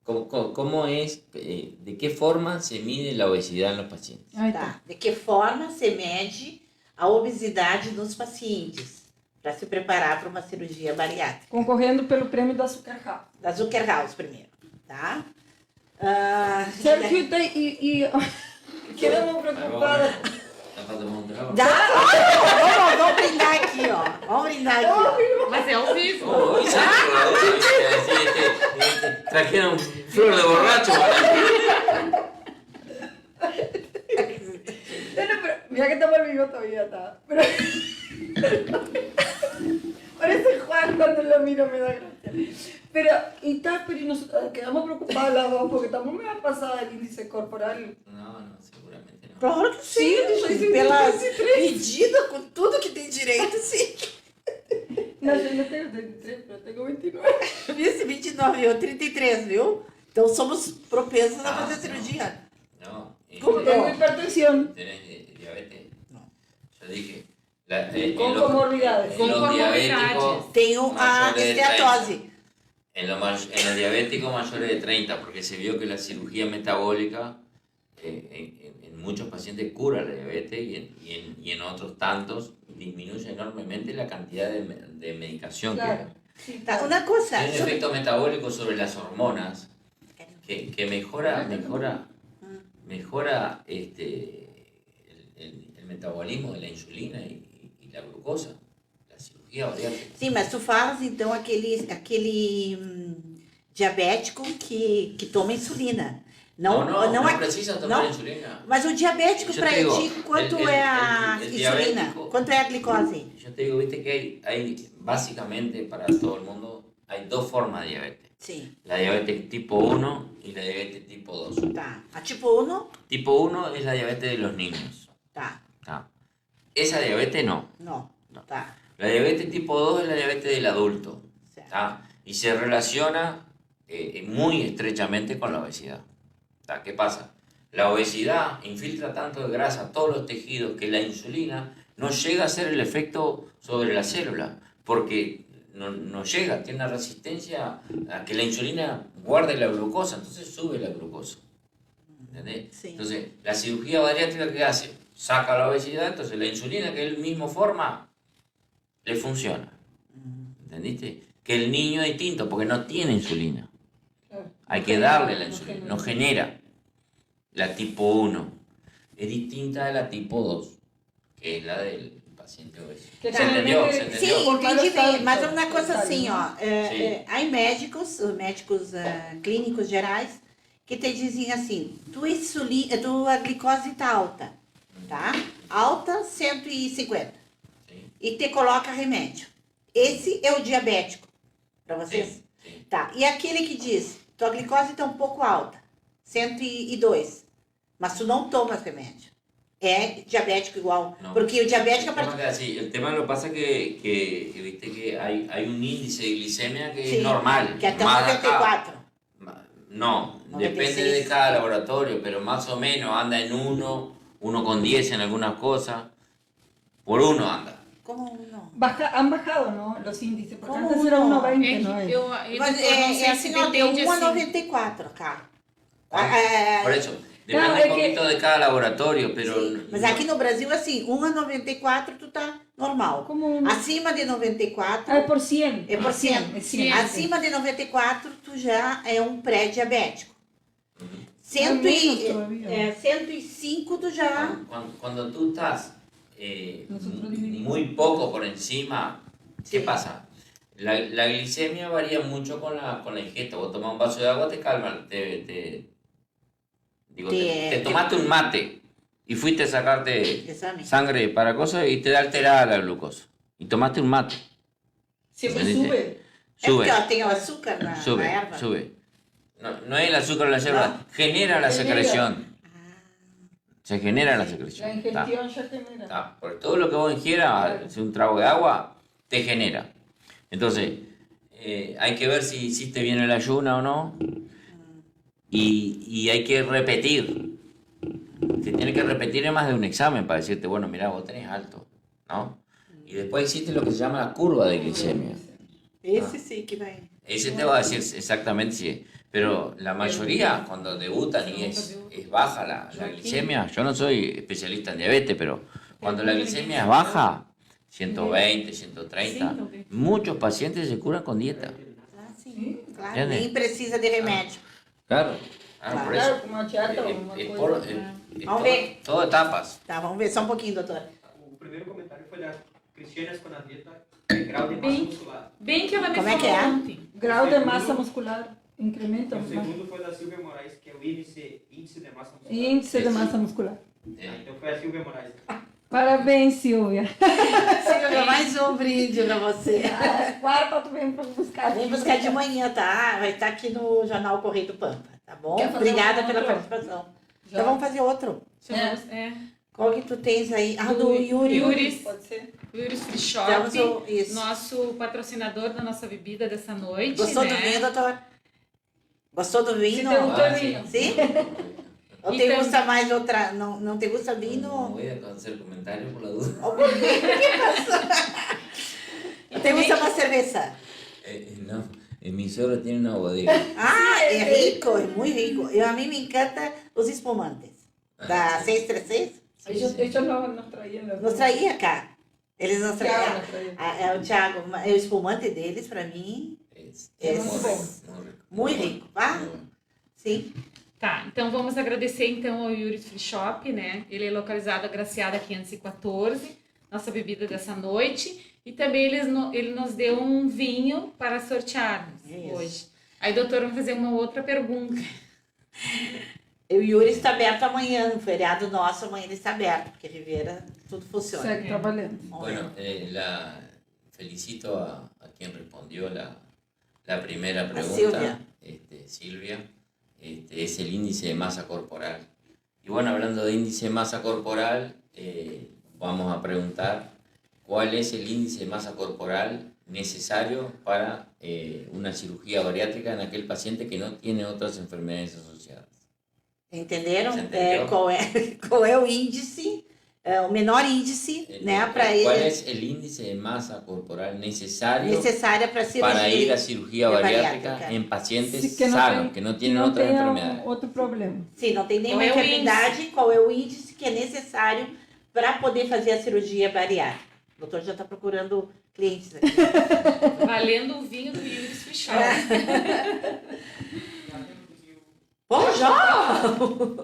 ¿Cómo es, de qué forma se mide la obesidad en los pacientes? Ahí está. Tá. De que forma se mede a obesidade nos pacientes para se preparar para uma cirurgia bariátrica? Concorrendo pelo prêmio da Açúcar House. Da Zucker House primeiro, tá? Sergio, e quedamos preocupadas. ¿Está para tomar un trago? Vamos brindar aqui, ó. Vamos brindar aqui, ó. Mas é ao vivo. Oh, hoy trajeron flor de borracho. Bueno, pero mira que estamos vivos todavía, está. Pero... Parece Juan cuando lo miro, me da gracia. Pero, y nos quedamos preocupadas las dos porque estamos muy pasada el índice corporal. No, seguramente no. Claro que sim, Sim, pela 23. medida, com tudo que tem direito, sim. No, yo no tengo 33, pero tengo 29. Esse 29, eu 33, viu? Então somos propensos a fazer cirurgia. No. ¿Cómo Tengo no? hipertensión. ¿Tenés diabetes? No. Yo dije. Con comorbilidades. Con los diabéticos comorbilidades. Tenho a mayores de 30. esteatose. En los diabéticos mayores de 30, porque se vio que la cirugía metabólica en muchos pacientes cura la diabetes y en otros tantos disminuye enormemente la cantidad de medicación Claro. que Sí, Tá, uma coisa. hay un efecto metabólico sobre las hormonas que mejora el metabolismo de la insulina y la glucosa. La cirugía bariátrica. Sim, mas tu falas então aquele diabético que toma insulina. No precisa tomar insulina. Mas o diabético, Yo para te digo, ti, quanto el- é a el insulina? diabético- Quanto é a glicose? Yo te digo, viste que hay básicamente para todo el mundo, hay dos formas de diabetes. Sim, La diabetes tipo 1 y la diabetes tipo 2. tá. A tipo 1, Tipo 1 es la diabetes de los niños. tá. ¿Tá? Esa diabetes no. Não, tá. La diabetes tipo 2 es la diabetes del adulto. Certo. ¿Tá? Y se relaciona muy estrechamente con la obesidad. ¿Tá? ¿Qué pasa? La obesidad infiltra tanto de grasa a todos los tejidos que la insulina no llega a hacer el efecto sobre la célula, porque no llega, tiene una resistencia a que la insulina guarde la glucosa, entonces sube la glucosa. ¿Entendés? Sí. Entonces, la cirugía bariátrica, ¿qué hace? Saca la obesidad, entonces la insulina que él mismo forma, le funciona. ¿Entendiste? Que el niño es distinto, porque no tiene insulina. Claro. Hay que darle la insulina, no genera. La tipo 1 es distinta de la tipo 2, que es la del paciente obeso. Que ¿Se entendió? ¿Se generalmente- entendió? Sim, Por entendi vários bem. hábitos, Mas é uma coisa sabe, assim, né? ó. Sim. Há médicos clínicos gerais que te dizem assim, tua glicose tá alta, tá? Alta 150. Sí, E te coloca remédio. Esse é o diabético para vocês? sí, sí. Tá. E aquele que diz, tua glicose tá um pouco alta, 102, mas tu não tomas remédio. É diabético igual. No. Porque o diabético, a El tema, partir que así, el tema lo pasa que viste que hay un índice de glicemia que Sí, es normal. que até más de acá. 74. No, 96. depende de cada laboratorio, pero más o menos anda en 1,10 en algunas cosas. Por 1 anda. Como não? Han bajado, ¿no? Los índices, porque ¿Cómo antes era no? 1,20, É ¿no? que eu Mas doutor, não sei é se assim, ó, deu depende assim. 1,94, cara. É, Por eso, depende No, un es que- poquito de cada laboratorio, pero... sim. Mas aqui no Brasil, assim, 1,94 tu tá normal. Como un... Acima de 94 Ah, es por 100. é por 100. Es 100. Acima de 94 tu já é um pré-diabético. Cento menos e, todavía. 105 tu já... Cuando tú estás Nosotros dividimos. muy poco por encima, ¿qué Sí. pasa? La glicemia varía mucho con la ingesta. Vos tomás un vaso de agua, te calma. Te tomaste un mate y fuiste a sacarte Exame. sangre para cosas y te da alterada la glucosa. Y tomaste un mate. Siempre ¿Entendiste? sube. É Sube, porque ela tem o açúcar na sube, erva. sube. No es el azúcar de la yerba, genera la Genera. secreción. Se genera la La secreción. Ta. ingestión ya genera. Por todo lo que vos ingieras, si un trago de agua, te genera. Entonces, hay que ver si hiciste bien el ayuno o no. Y hay que repetir. Te tiene que repetir en más de un examen para decirte, bueno, mira, vos tenés alto, ¿no? Y después existe lo que se llama la curva de glicemia. Esse sim que vai. Ese te va a decir exactamente si es. Pero la mayoría, cuando debutan y es baja la glicemia, yo no soy especialista en diabetes, pero cuando la glicemia es baja, 120, 130, muchos pacientes se curan con dieta. Ah, sim, claro. Entende? Nem precisa de remédio. Claro, por eso. Claro, como a teatro, una Es cosa. Vamos ver. todo etapas. Tá, vamos ver só um pouquinho, doutora. O primeiro comentário foi da Cristiane com a dieta de grau de massa muscular. Bem que ela me Como é falou que é? ontem. Grado de masa muscular. Incrementa. E o segundo foi da Silvia Moraes, que é o índice de massa muscular. Índice de masa muscular. Então foi a Silvia Moraes. Parabéns, Silvia. Silvia, mais um brinde pra você. Quarta, tu vem pra buscar. Vem buscar de manhã, tá? Vai estar aqui no Jornal Correio do Pampa, tá bom? Quer fazer Obrigada um pela outro? participação. Já. Então vamos fazer outro. Chamamos, Qual que tu tens aí? Ah, do Yuri. Yuri. Pode ser? Yuri Free Temos Shop, o- isso. nosso patrocinador da nossa bebida dessa noite. Gostou do né? vinho, doutor? Gostou do vinho? Se te gustó el sí. vino. Sim? Ou E te tam- gusta mais outra? Não te gusta No vinho? voy a hacer comentarios por la duda. Ou por quê? O que passou? Te gusta mais cerveja? No, mi suegro tiene una bodega. Ah, é rico, é muito rico. A mim me encanta os espumantes. Da 636. Ellos nos traían los... Nos traía cá. Eles nos Thiago traíam. nos traía. É o Thiago, é o espumante deles, para mim, Es muy muy rico. rico, muy rico. muito rico, tá? Muy bueno. Sim. Tá, então vamos agradecer então ao Yuri Free Shop, né? Ele é localizado Agraciada 514, nossa bebida dessa noite. E também ele nos deu um vinho para sortearmos Isso. hoje. Aí, doutor, vamos fazer uma outra pergunta. O Yuri está aberto amanhã, no feriado nosso, amanhã ele está aberto, porque Rivera tudo funciona. Segue trabalhando. Vamos ver. Bueno, felicito a quien respondió la primera pregunta, Silvia. Silvia. Es el índice de masa corporal. Y bueno, hablando de índice de masa corporal, vamos a preguntar cuál es el índice de masa corporal necesario para una cirugía bariátrica en aquel paciente que no tiene otras enfermedades asociadas. Entenderam? Você entendeu? Qual é o índice, o menor índice, né, para ¿Cuál ele es el índice de masa corporal necesario necessária para cirurgia. para ir a cirugía de bariátrica bariátrica. en pacientes Sí, que no sanos, tem- que no tienen não otras tenha enfermedades? outro problema. Sim, não tem nenhuma Qual é o enfermidade, qual é o índice que é necessário para poder fazer a cirurgia bariátrica. O doutor já está procurando clientes aqui. Valendo o vinho do Yuri Free Shop. Bom, já!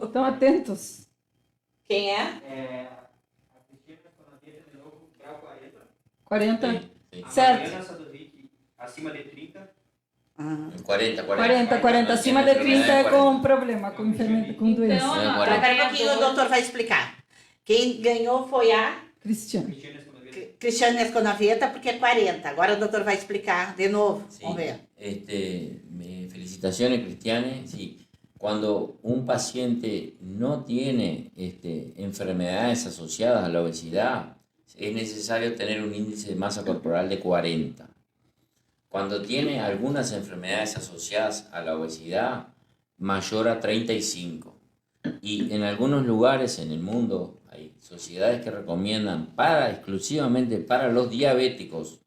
Estão atentos. Quem é? A Cristiane com a dieta de novo, grau 40. 40. Sí. A Certo. Mariana Sadovic, acima de 30. Ah. 40, 40, 40. Acima de 30 é com problema, com enfermidade, com doença. Então, É, ó, agora- Espera um pouquinho, o doutor vai explicar. Quem ganhou foi a Cristiano. Cristiane com a dieta. Cristiane Esconaveta, porque é 40. Agora o doutor vai explicar de novo. Sí. Vamos ver. Felicitaciones, Cristiane. Sí. Cuando un paciente no tiene enfermedades asociadas a la obesidad, es necesario tener un índice de masa corporal de 40. Cuando tiene algunas enfermedades asociadas a la obesidad, mayor a 35. Y en algunos lugares en el mundo hay sociedades que recomiendan exclusivamente para los diabéticos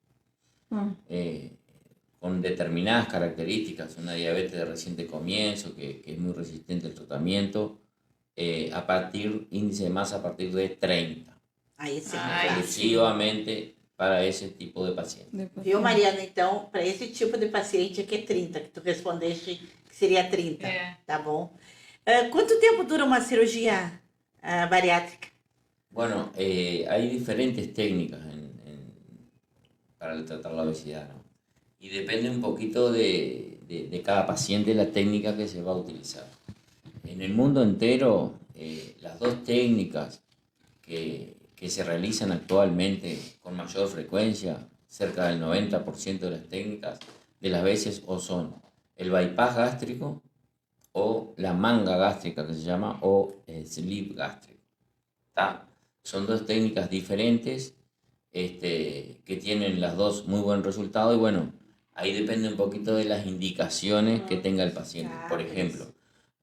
con determinadas características, una diabetes de reciente comienzo que es muy resistente al tratamiento, índice de masa a partir de 30. Aí esse é Ai, clássico. Exclusivamente para esse tipo de paciente. Viu, Mariana? Então, para esse tipo de paciente aqui é 30, que tu respondeste que seria 30, tá bom? Quanto tempo dura uma cirurgia bariátrica? Bueno, hay diferentes técnicas para tratar la obesidad, ¿no? Y depende un poquito de cada paciente la técnica que se va a utilizar. En el mundo entero, las dos técnicas que se realizan actualmente con mayor frecuencia, cerca del 90% de las técnicas, de las veces o son el bypass gástrico o la manga gástrica que se llama, o sleeve gástrico. ¿Tá? Son dos técnicas diferentes que tienen las dos muy buen resultado y bueno, ahí depende un poquito de las indicaciones que tenga el paciente. Por ejemplo,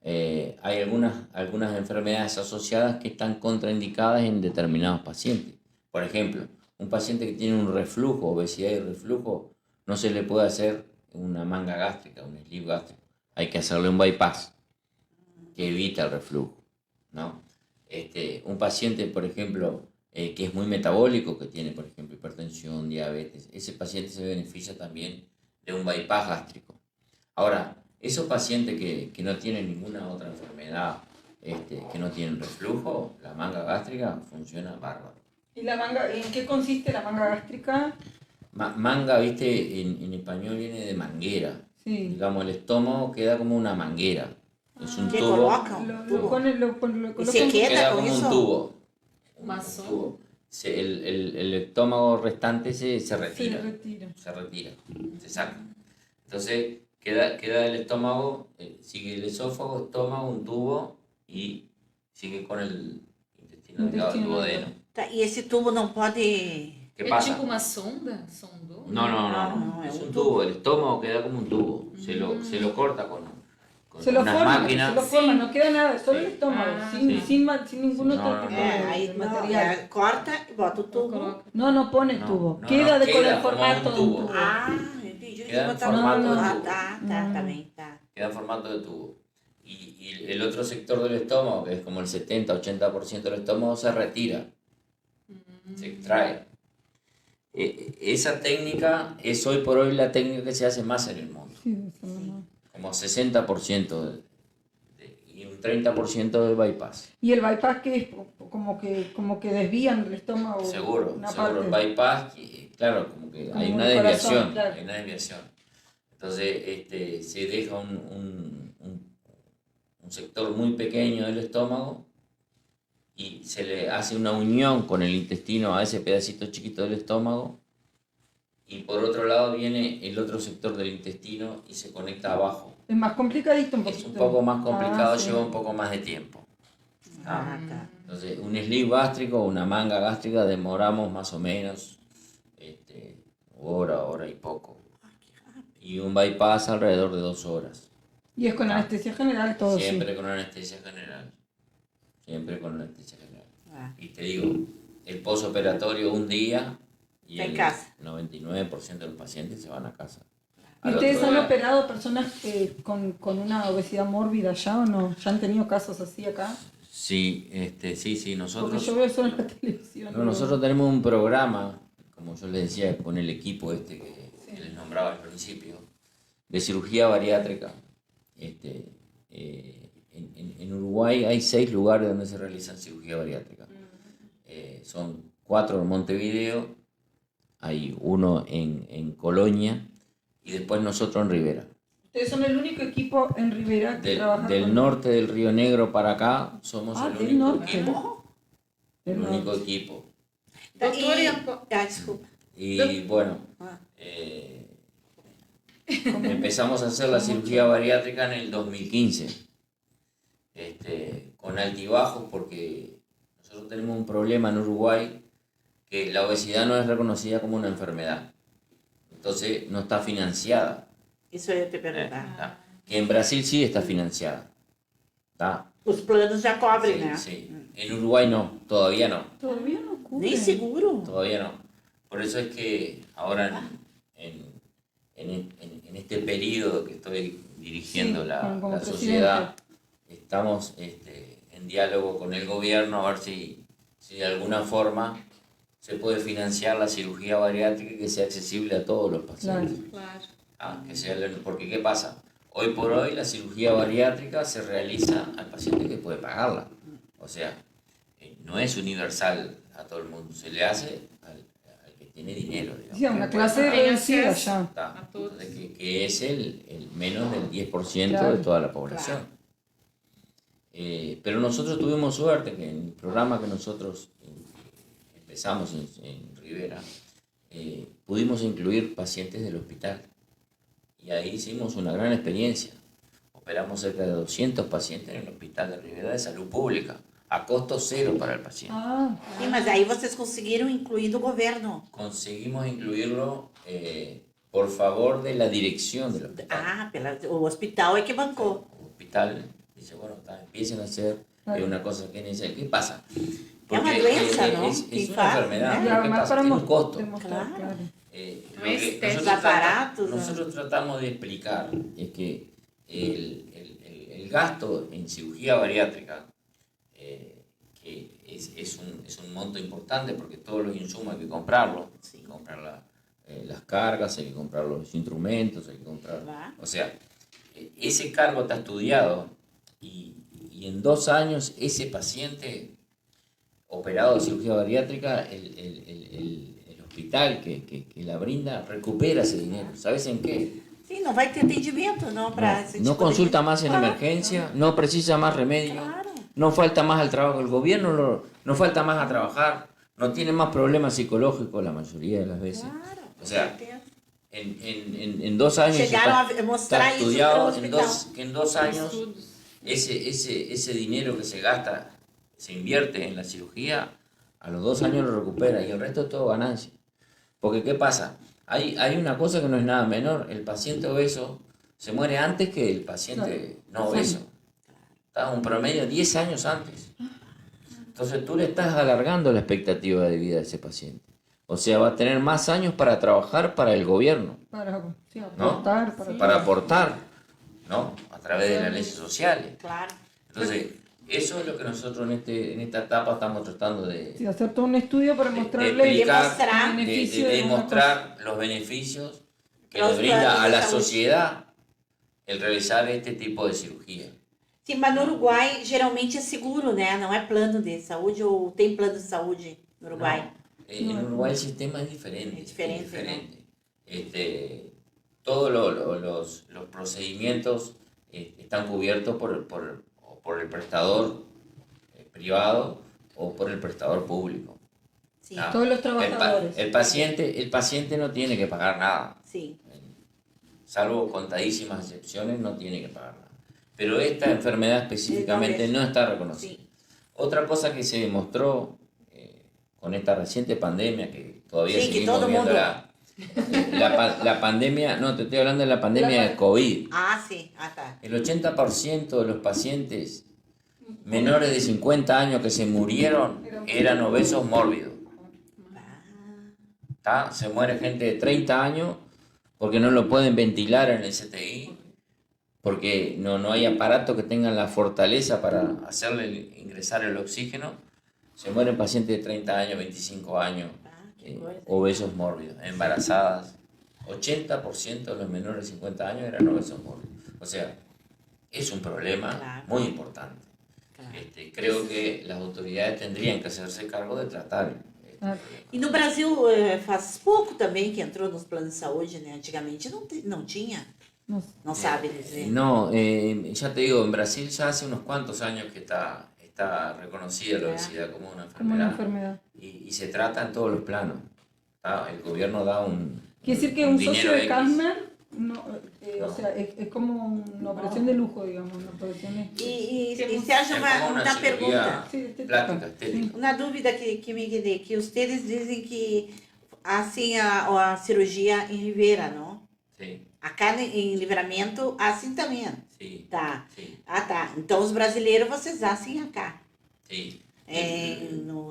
hay algunas enfermedades asociadas que están contraindicadas en determinados pacientes. Por ejemplo, un paciente que tiene un reflujo, obesidad y reflujo, no se le puede hacer una manga gástrica, un sleeve gástrico. Hay que hacerle un bypass que evita el reflujo, ¿no? Un paciente, por ejemplo, que es muy metabólico, que tiene, por ejemplo, hipertensión, diabetes, ese paciente se beneficia también de un bypass gástrico. Ahora, esos pacientes que no tienen ninguna otra enfermedad, que no tienen reflujo, la manga gástrica funciona bárbaro. ¿Y la manga, en qué consiste la manga gástrica? Manga, viste, en español viene de manguera. Sí. Digamos, el estómago queda como una manguera. Es un Que tubo. colocam? Lo colocan. se queda Queda con como eso? un tubo. Maçom. Tubo. El estómago restante se Se retira. retira. Se retira, se saca. Entonces queda el estómago, sigue el esófago, estómago, un tubo y sigue con el intestino delgado, el duodeno. Tá, e esse tubo não pode... ¿Qué É pasa? tipo uma sonda? Sondou? No, No, es es un un tubo, el estómago queda como un tubo, se lo corta con Se lo unas forma, máquinas. se lo forma, no queda nada, solo Sí. el estómago, Ah, sin, sí. sin ningún Sí, otro no, tipo no, de, aí de não, material. corta e bota o tubo. Coloca. No pone No, tubo, no, queda no, con queda el como formato un de un tubo. tubo. Ah, entendi. Queda em Botar formato tubo. de Ah, tubo. tá bem, tá. Queda en formato de tubo. Y el otro sector del estómago, que es como el 70-80% del estómago, se retira, se extrae. Esa técnica es hoy por hoy la técnica que se hace más en el mundo. Sí, eso no. Como 60% y un 30% del bypass. Y el bypass que es como que desvían el estómago. Seguro, una seguro. El parte. bypass, claro, como que Como hay un una corazón, desviación. claro. Hay una desviación. Entonces se deja un sector muy pequeño del estómago y se le hace una unión con el intestino a ese pedacito chiquito del estómago y por otro lado viene el otro sector del intestino y se conecta abajo. Es más complicadito un poquito. Es un poco más complicado, Ah, sí. lleva un poco más de tiempo. Ah, tá. Entonces, un sleeve gástrico, una manga gástrica, demoramos más o menos hora y poco. Y un bypass alrededor de 2 horas. Y es con anestesia general todo, Siempre con anestesia general. Siempre con anestesia general. Ah. Y te digo, el posoperatorio un día y En el casa. 99% de los pacientes se van a casa. ¿Y Al ustedes otro han día. operado personas con una obesidad mórbida ya o no? ¿Ya han tenido casos así acá? Sí, sí, Porque nosotros... yo veo solo en la televisión. No, nosotros tenemos un programa, como yo les decía, con el equipo que les nombraba al principio, de cirugía bariátrica. En Uruguay hay 6 lugares donde se realiza cirugía bariátrica. Son 4 en Montevideo, hay 1 en Colonia y después nosotros en Rivera. Ustedes son el único equipo en Rivera que trabaja Del con... norte del Río Negro para acá somos el del único norte. equipo. El Del único norte. equipo. Doutor, e a... Desculpa. Y bueno, Ah. empezamos a hacer la cirugía bariátrica en el 2015, con altibajos porque nosotros tenemos un problema en Uruguay que la obesidad no es reconocida como una enfermedad, entonces no está financiada. Isso eu ia te perguntar. ¿tá? que en Brasil sí está financiada. ¿Tá? Os planos já cobrem, Sí, né? sí. En Uruguay no, todavía no. Todavía no cubre. Nem seguro. Todavía no. Por eso es que ahora en este periodo que estoy dirigiendo Sí, la como la presidente. sociedad, estamos en diálogo con el gobierno a ver si de alguna forma se puede financiar la cirugía bariátrica y que sea accesible a todos los pacientes. Claro. Porque ¿qué pasa? Hoy por hoy la cirugía bariátrica se realiza al paciente que puede pagarla. O sea, no es universal a todo el mundo, se le hace al que tiene dinero, digamos. Sí, a una clase Hay reducida acceso. ya. Está. A todos. Que es el menos del 10% Claro. de toda la población. Pero nosotros tuvimos suerte que en el programa que nosotros empezamos en Rivera, pudimos incluir pacientes del hospital. Y ahí hicimos una gran experiencia. Operamos cerca de 200 pacientes en el Hospital de Rivera de Salud Pública, a costo cero para el paciente. Ah, Sim, mas aí vocês conseguiram incluir do governo. Conseguimos incluirlo por favor de la dirección del hospital. Ah, o hospital é que bancou. El hospital dice, bueno, empiecen a hacer una cosa que es necesaria. ¿Qué pasa? Es una doença, ¿no? Es una Infarto, enfermedad. ¿no? y ¿Qué además pasa? para Tiene un costo. demostrar, Claro. claro. Lo No es que test. Los aparatos, ¿no? nosotros tratamos de explicar es que el gasto en cirugía bariátrica, que es un monto importante porque todos los insumos hay que comprarlos, hay que comprar las cargas, hay que comprar los instrumentos, hay que comprar... Claro. O sea, ese cargo está estudiado y en 2 años ese paciente operado de cirugía bariátrica, el hospital que la brinda recupera ese dinero. ¿Sabes en qué? Sim, não vai ter atendimento, não, para esse No tipo consulta de... más en emergencia, no precisa más remedio, Claro. no falta más al trabajo del gobierno, no falta más a trabajar, no tiene más problemas psicológicos la mayoría de las veces. Claro, O sea, com certeza. en 2 años Chegaram está, a mostrar está isso estudiado para o en hospital. que en 2 años Estudos. ese dinero que se gasta, se invierte en la cirugía, a los 2 años lo recupera y el resto es todo ganancia. Porque ¿qué pasa? Hay una cosa que no es nada menor, el paciente obeso se muere antes que el paciente no obeso. Está un promedio 10 años antes. Entonces tú le estás alargando la expectativa de vida de ese paciente. O sea, va a tener más años para trabajar para el gobierno, Para sí, ¿no? aportar, Para aportar, ¿no? A través de las leyes sociales. Claro. Entonces, eso es lo que nosotros en esta etapa estamos tratando sí, de hacer todo un estudio para mostrarle explicar, Demostrar. el de beneficio de una demostrar los beneficios que Los le brinda planos a de la salud. sociedad el realizar este tipo de cirugía. Sim, mas no Uruguai geralmente é seguro, né? Não é plano de saúde ou tem plano de saúde no Uruguai? En Uruguay el sistema es diferente. Es diferente, Todos los procedimientos están cubiertos por el prestador privado o por el prestador público. Sim, Ah, todos los trabajadores. El paciente no tiene que pagar nada. sim. Salvo contadísimas excepciones, no tiene que pagar nada. Pero esta enfermedad específicamente no está reconocida. Sí. Otra cosa que se demostró con esta reciente pandemia, que todavía Sí, que seguimos todo viendo mundo- la pandemia, no, te estoy hablando de la pandemia de COVID. Ah, sim. Ah, tá. El 80% de los pacientes menores de 50 años que se murieron eran obesos mórbidos. ¿Tá? Se muere gente de 30 años porque no lo pueden ventilar en el CTI, porque no hay aparato que tengan la fortaleza para hacerle ingresar el oxígeno. Se mueren pacientes de 30 años, 25 años, Ah, que coisa. obesos mórbidos, embarazadas. 80% de los menores de 50 años eran obesos mórbidos. O sea, es un problema Claro. muy importante. Claro. Creo que las autoridades tendrían que hacerse cargo de tratar. Ah, E no Brasil faz pouco também que entrou nos planos de saúde, né? Antigamente não tinha. no, Não sabe dizer. No, ya te digo, en Brasil ya hace unos cuantos años que está reconocida la obesidad como una como una enfermedad enfermedad. y se trata en todos los planos. El gobierno da Quiere decir que un socio dinero de X. Kastner, No. o sea, es como una operación de lujo, digamos, una operación E Temos- Sérgio, Es uma, como una uma cirugía pergunta. Sí, estética. plástica, estética. Uma dúvida que me quedei, que ustedes dizem que assim a cirurgia em Rivera, não? Sí. Acá em Livramento, assim também. Sí, Tá. sí, Ah, tá. Então, os brasileiros, vocês assem acá. sí.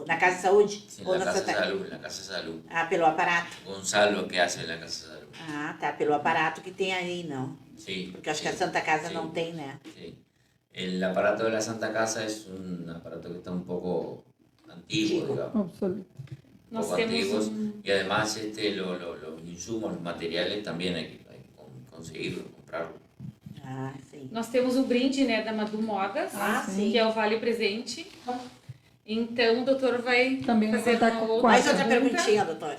Na Casa de Saúde? Sí, Ou en la na Casa de Santa... Salud, en la Casa de Salud. Ah, pelo aparato. Gonzalo, ¿qué hace en la Casa de Salud? Ah, tá. Pelo aparato que tem aí, não. Sí. Porque eu acho que sí, a Santa Casa sí, não tem, né? sí. El aparato de la Santa Casa es un aparato que está un poco antiguo, digamos. Absoluto. Nós Poco temos antiguos. um, Y además los insumos, los materiales también hay que conseguirlos, comprarlos. Ah, sim. nós temos o brinde, né, da Madu Modas, Ah, sim. que é o Vale Presente. Então, o doutor vai Também fazer vai contar uma com outra Mais outra pergunta. perguntinha, doutora.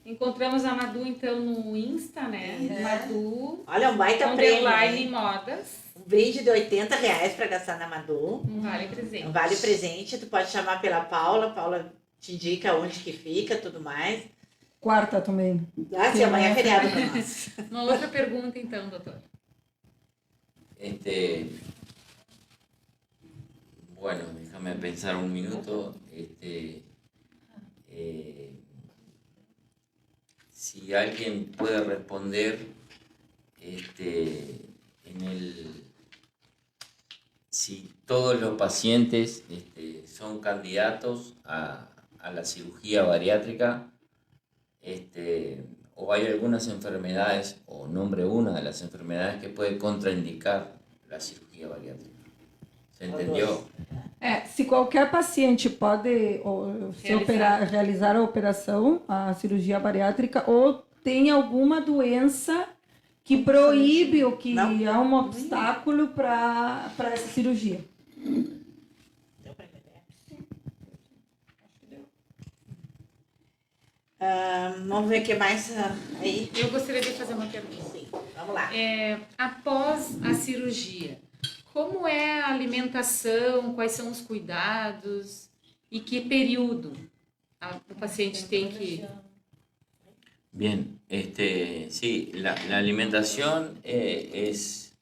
Encontramos a Madu, então, no Insta, né? É. Madu, Olha, um baita prêmio. underline Hein? modas, Um brinde de R$80 para gastar na Madu. um Vale Presente. Um vale presente. Tu pode chamar pela Paula. Paula te indica onde que fica, tudo mais. Quarta também. Ah, sim, amanhã é feriado para nós. Uma outra pergunta, então, doutor. Bueno, déjame pensar un minuto. Si alguien puede responder, si todos los pacientes son candidatos a la cirugía bariátrica, o hay algunas enfermedades, o nombre una de las enfermedades que puede contraindicar la cirugía bariátrica. ¿Se entendió? Se qualquer paciente pode realizar a operação, a cirurgia bariátrica, ou tem alguma doença que proíbe ou que Não. há um obstáculo para essa cirurgia. Vamos ver o que mais aí. Eu gostaria de fazer uma pergunta. Sim, vamos lá. Após a cirurgia, como é a alimentação, quais são os cuidados e que período o paciente tem que... Bien, sí, la alimentación es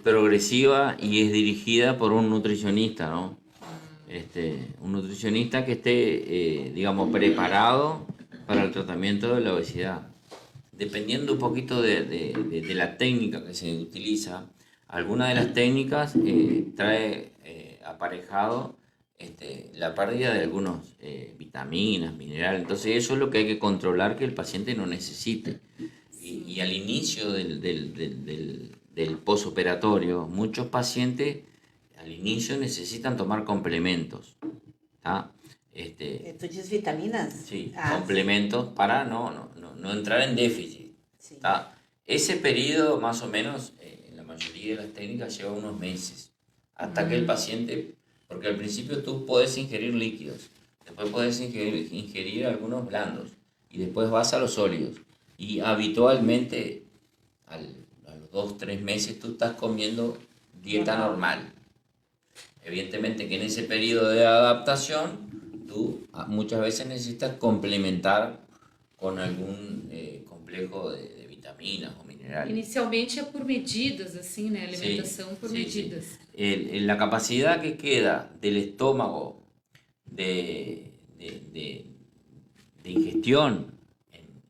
progresiva y es dirigida por un nutricionista, ¿no? Un nutricionista que esté, digamos, preparado para el tratamiento de la obesidad. Dependiendo un poquito de la técnica que se utiliza, alguna de las técnicas trae aparejado la pérdida de algunas vitaminas, minerales. Entonces eso es lo que hay que controlar que el paciente no necesite. Y al inicio del posoperatorio, muchos pacientes al inicio necesitan tomar complementos. ¿Tá? Tu diz vitaminas? Sí, Ah, complementos para no entrar en déficit. sim. ¿Tá? Ese periodo más o menos, en la mayoría de las técnicas, lleva unos meses. Hasta que el paciente, porque al principio tú puedes ingerir líquidos, después puedes ingerir algunos blandos y después vas a los sólidos. Y habitualmente a los 2-3 meses tú estás comiendo dieta normal. Evidentemente que en ese periodo de adaptación tú muchas veces necesitas complementar con algún complejo de vitaminas o minerales. Inicialmente é por medidas, assim, né? Alimentação por sí, medidas. Sí. La capacidad que queda del estómago de ingestión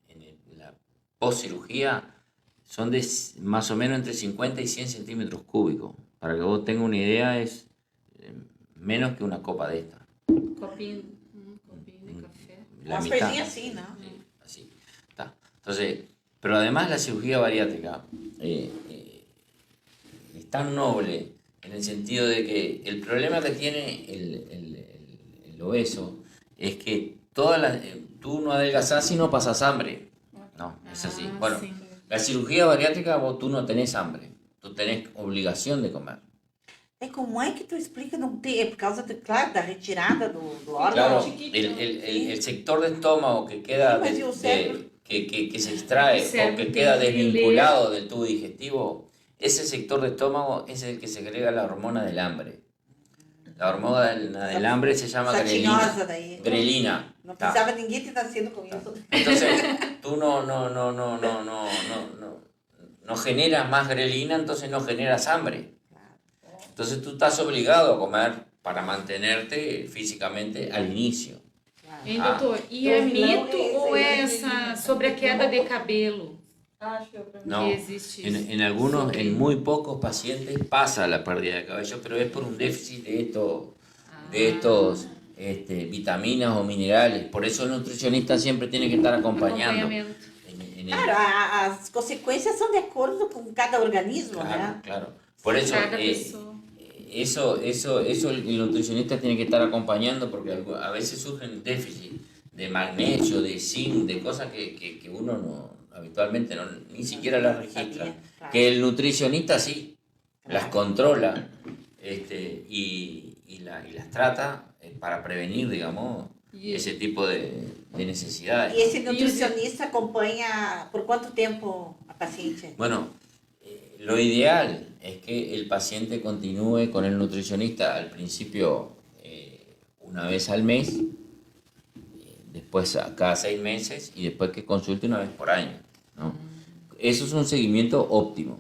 en la postcirugía son de más o menos entre 50 y 100 centímetros cúbicos. Para que vos tengas una idea, es menos que una copa de esta. Copinho de café. La Umas mitad. coisinhas assim, não? Sí, así. Está. Entonces, pero además la cirugía bariátrica es tan noble en el sentido de que el problema que tiene el obeso es que tú no adelgazás y no pasas hambre. No, es así. Ah, Bueno, sim. la cirugía bariátrica tú no tenés hambre, tú tenés obligación de comer. Como é que tu explica não ter? É por causa, claro, da retirada do órgão? Claro, el sector de estómago que queda, Sí, pues, yo sé. que se extrae Observo o que que queda tiene que desvinculado del tubo digestivo, ese sector de estómago es el que segrega la hormona del hambre. La hormona del hambre se llama Satinhosa daí. grelina. Não Tá. precisava ninguém ter nascido com isso. Entonces, tú no generas más grelina, entonces no generas hambre. Entonces tú estás obligado a comer para mantenerte físicamente al inicio. Hein, doutor? E é mito ou é essa sobre a queda de cabelo? Ah, yo aprendí. No, Que existe isso. en algunos, Sí. en muy pocos pacientes pasa la pérdida de cabello, pero es por un déficit de estos vitaminas o minerales. Por eso el nutricionista siempre tiene que estar acompañando. Acompanhamento. En Claro, as consequências são de acordo com cada organismo, claro, né? claro. Por eso, Cada pessoa. eso el nutricionista tiene que estar acompañando porque a veces surgen déficits de magnesio, de zinc, de cosas que uno no, habitualmente ni siquiera las registra. Sabia, claro. Que el nutricionista sí, las Claro. controla y las trata para prevenir, digamos, E ese tipo de necesidades. E esse nutricionista acompanha por quanto tempo a paciente? Bueno, lo ideal es que el paciente continúe con el nutricionista al principio una vez al mes, después cada 6 meses y después que consulte una vez por año, ¿no? Eso es un seguimiento óptimo,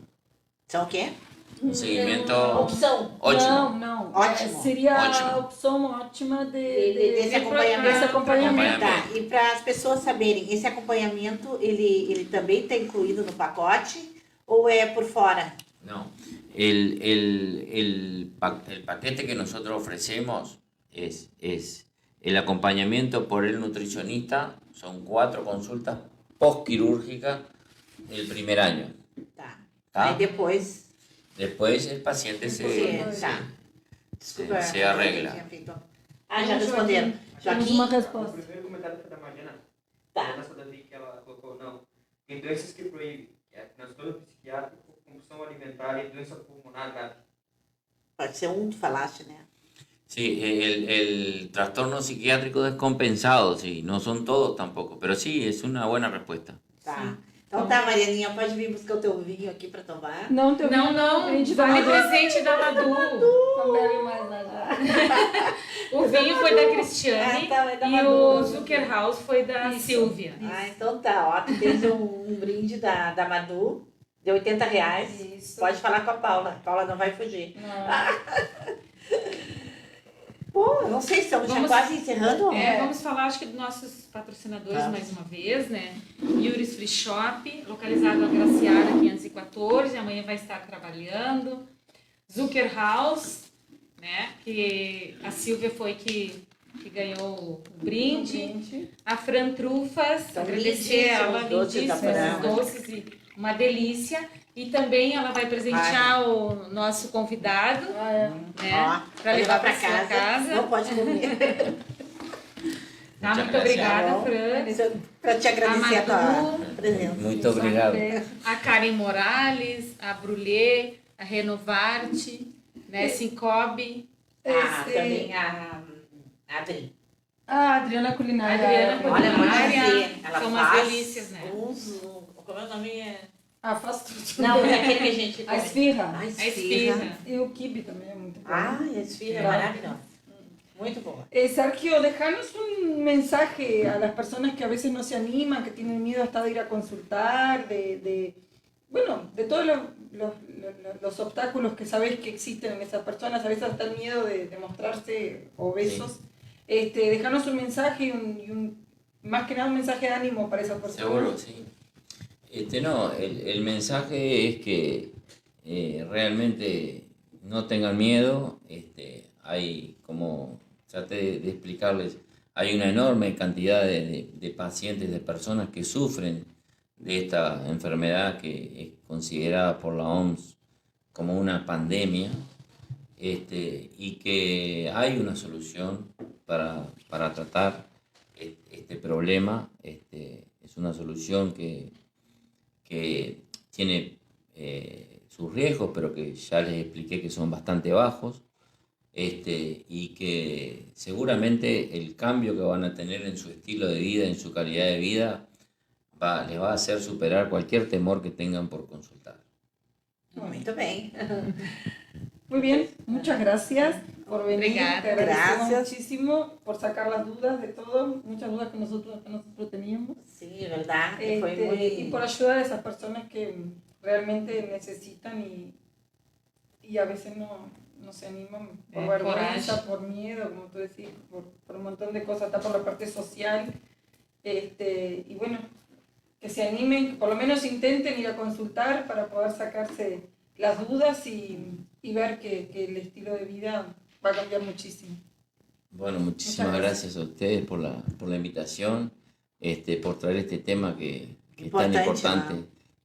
São o quê? un seguimiento Opção. ótimo. Não. Ótimo. Seria Ótimo. a opção ótima Desse desse acompanhamento. acompanhamento. Tá, e para as pessoas saberem, esse acompanhamento, ele também está incluído no pacote ou é por fora? No, el paquete que nosotros ofrecemos es el acompañamiento por el nutricionista, son 4 consultas postquirúrgicas el primer año. Tá. Tá. Aí depois. Después el paciente Tá. Desculpa. se arregla. eu tinha feito. Ah, já responderam. Temos Joaquim? uma O resposta. primeiro comentário foi da Mariana. Tá. Mariana Sodavi, que ela colocou, não. Tem doenças que proíbem, que é transtorno psiquiátrico, compulsão alimentar e doença pulmonar grave. Pode ser um, tu falaste, né? Sí, el trastorno psiquiátrico descompensado, sí, no son todos tampoco, pero sí, es una buena respuesta. Tá. Então tá, Marianinha, pode vir buscar o teu vinho aqui para tomar. Não, teu Não, a gente não. Vale vai presente da Madu. Não bebe mais nada. O vinho foi da Cristiane Ah, tá, é da e Madu. o Zuckerhaus foi da Silvia. Ah, então tá, ó. Tu tens um brinde da Madu de R$80. Isso. Pode falar com a Paula. A Paula não vai fugir. Não. Pô, eu não sei, estamos já Vamos- quase encerrando. Vamos falar, acho que dos nossos patrocinadores Tá. mais uma vez, né? Yuri's Free Shop, localizado na Graciada 514, amanhã vai estar trabalhando. Zuckerhaus, né? Que a Silvia foi que ganhou o brinde. Gente. A Fran Trufas, São agradecer ela, lindíssimos doces da lindíssimos esses Fran. doces e uma delícia. E também ela vai presentear o nosso convidado, Ah, é. né? Ó, Pra levar pra pra sua casa. Não pode comer. Tá? Muchas Muito gracias. obrigada, Fran. Para te agradecer a Madu. tua presença. Muito obrigado. A Karen Morales, a Brulé, a Renovarte, né? Sincobe, Ah, Esse- também a Adri. Ah, Adriana a Culinária. Adriana Olha, Culinária. pode ser. Ela São umas faz delícias, né? Como é o nome? Ah, faz tudo. Não, é aquele que a gente A come. esfirra. A A esfirra. esfirra. E o kibe também é muito bom. Ah, a esfirra é maravilhosa. Muito boa. Sergio, dejanos un mensaje a las personas que a veces no se animan, que tienen miedo hasta de ir a consultar, de todos los obstáculos que sabéis que existen en esas personas, a veces hasta el miedo de mostrarse obesos. Dejanos un mensaje más que nada un mensaje de ánimo para esas personas. Seguro, sí. No, el mensaje es que realmente no tengan miedo. Hay, como traté de explicarles, hay una enorme cantidad de pacientes, de personas que sufren de esta enfermedad que es considerada por la OMS como una pandemia, y que hay una solución para tratar este problema. Es una solución que tiene sus riesgos, pero que ya les expliqué que son bastante bajos, y que seguramente el cambio que van a tener en su estilo de vida, en su calidad de vida, les va a hacer superar cualquier temor que tengan por consultar. Muito bem. Muy bien, muchas gracias por venir. Obrigada. Te agradecemos Gracias. muchísimo por sacar las dudas de todo, muchas dudas que nosotros teníamos. Sim, é verdade. Foi muito... Y por ayudar a esas personas que realmente necesitan y a veces no se animan por vergüenza, coraje. por miedo, como tú decís, por un montón de cosas, hasta por la parte social. Y bueno, que se animen, que por lo menos intenten ir a consultar para poder sacarse las dudas y ver que el estilo de vida va a cambiar muchísimo. Bueno, muchísimas Muchas gracias a ustedes por la invitación, por traer este tema que es Importante,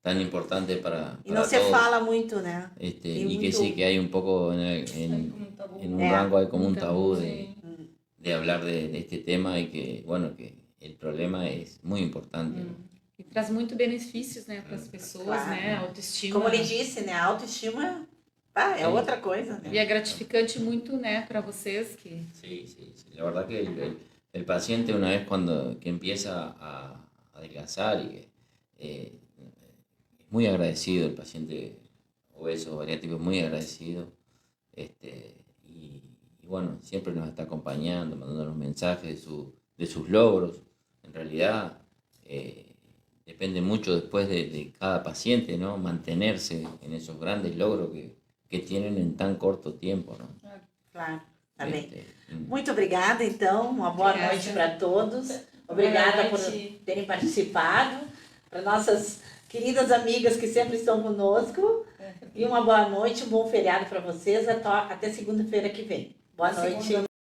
tan importante para E não se todos. fala muito, né? Y Tem que sí, que hay un poco en un É. rango, hay como un tabú Sí. de hablar de este tema y que, bueno, que el problema es muy importante. E traz muito benefícios, né, para as pessoas, Claro. né, a autoestima. Como ele disse, né? A autoestima é outra coisa, E né? é gratificante muito, né, para vocês que Sí, sí, sí. La verdad que el paciente una vez que empieza a adelgazar y que es muy agradecido, el paciente obeso bariátrico es muy agradecido, y bueno, siempre nos está acompañando, mandándonos mensajes de sus logros. En realidad depende mucho después de cada paciente, ¿no? Mantenerse en esos grandes logros que tienen en tan corto tiempo, ¿no? Claro, tá bem. Este, Muito obrigada, então. Uma boa Obrigada. noite para todos. Obrigada Boa por noite. terem participado. Para nossas queridas amigas que sempre estão conosco. E uma boa noite, um bom feriado para vocês. Até segunda-feira que vem. Boa noite.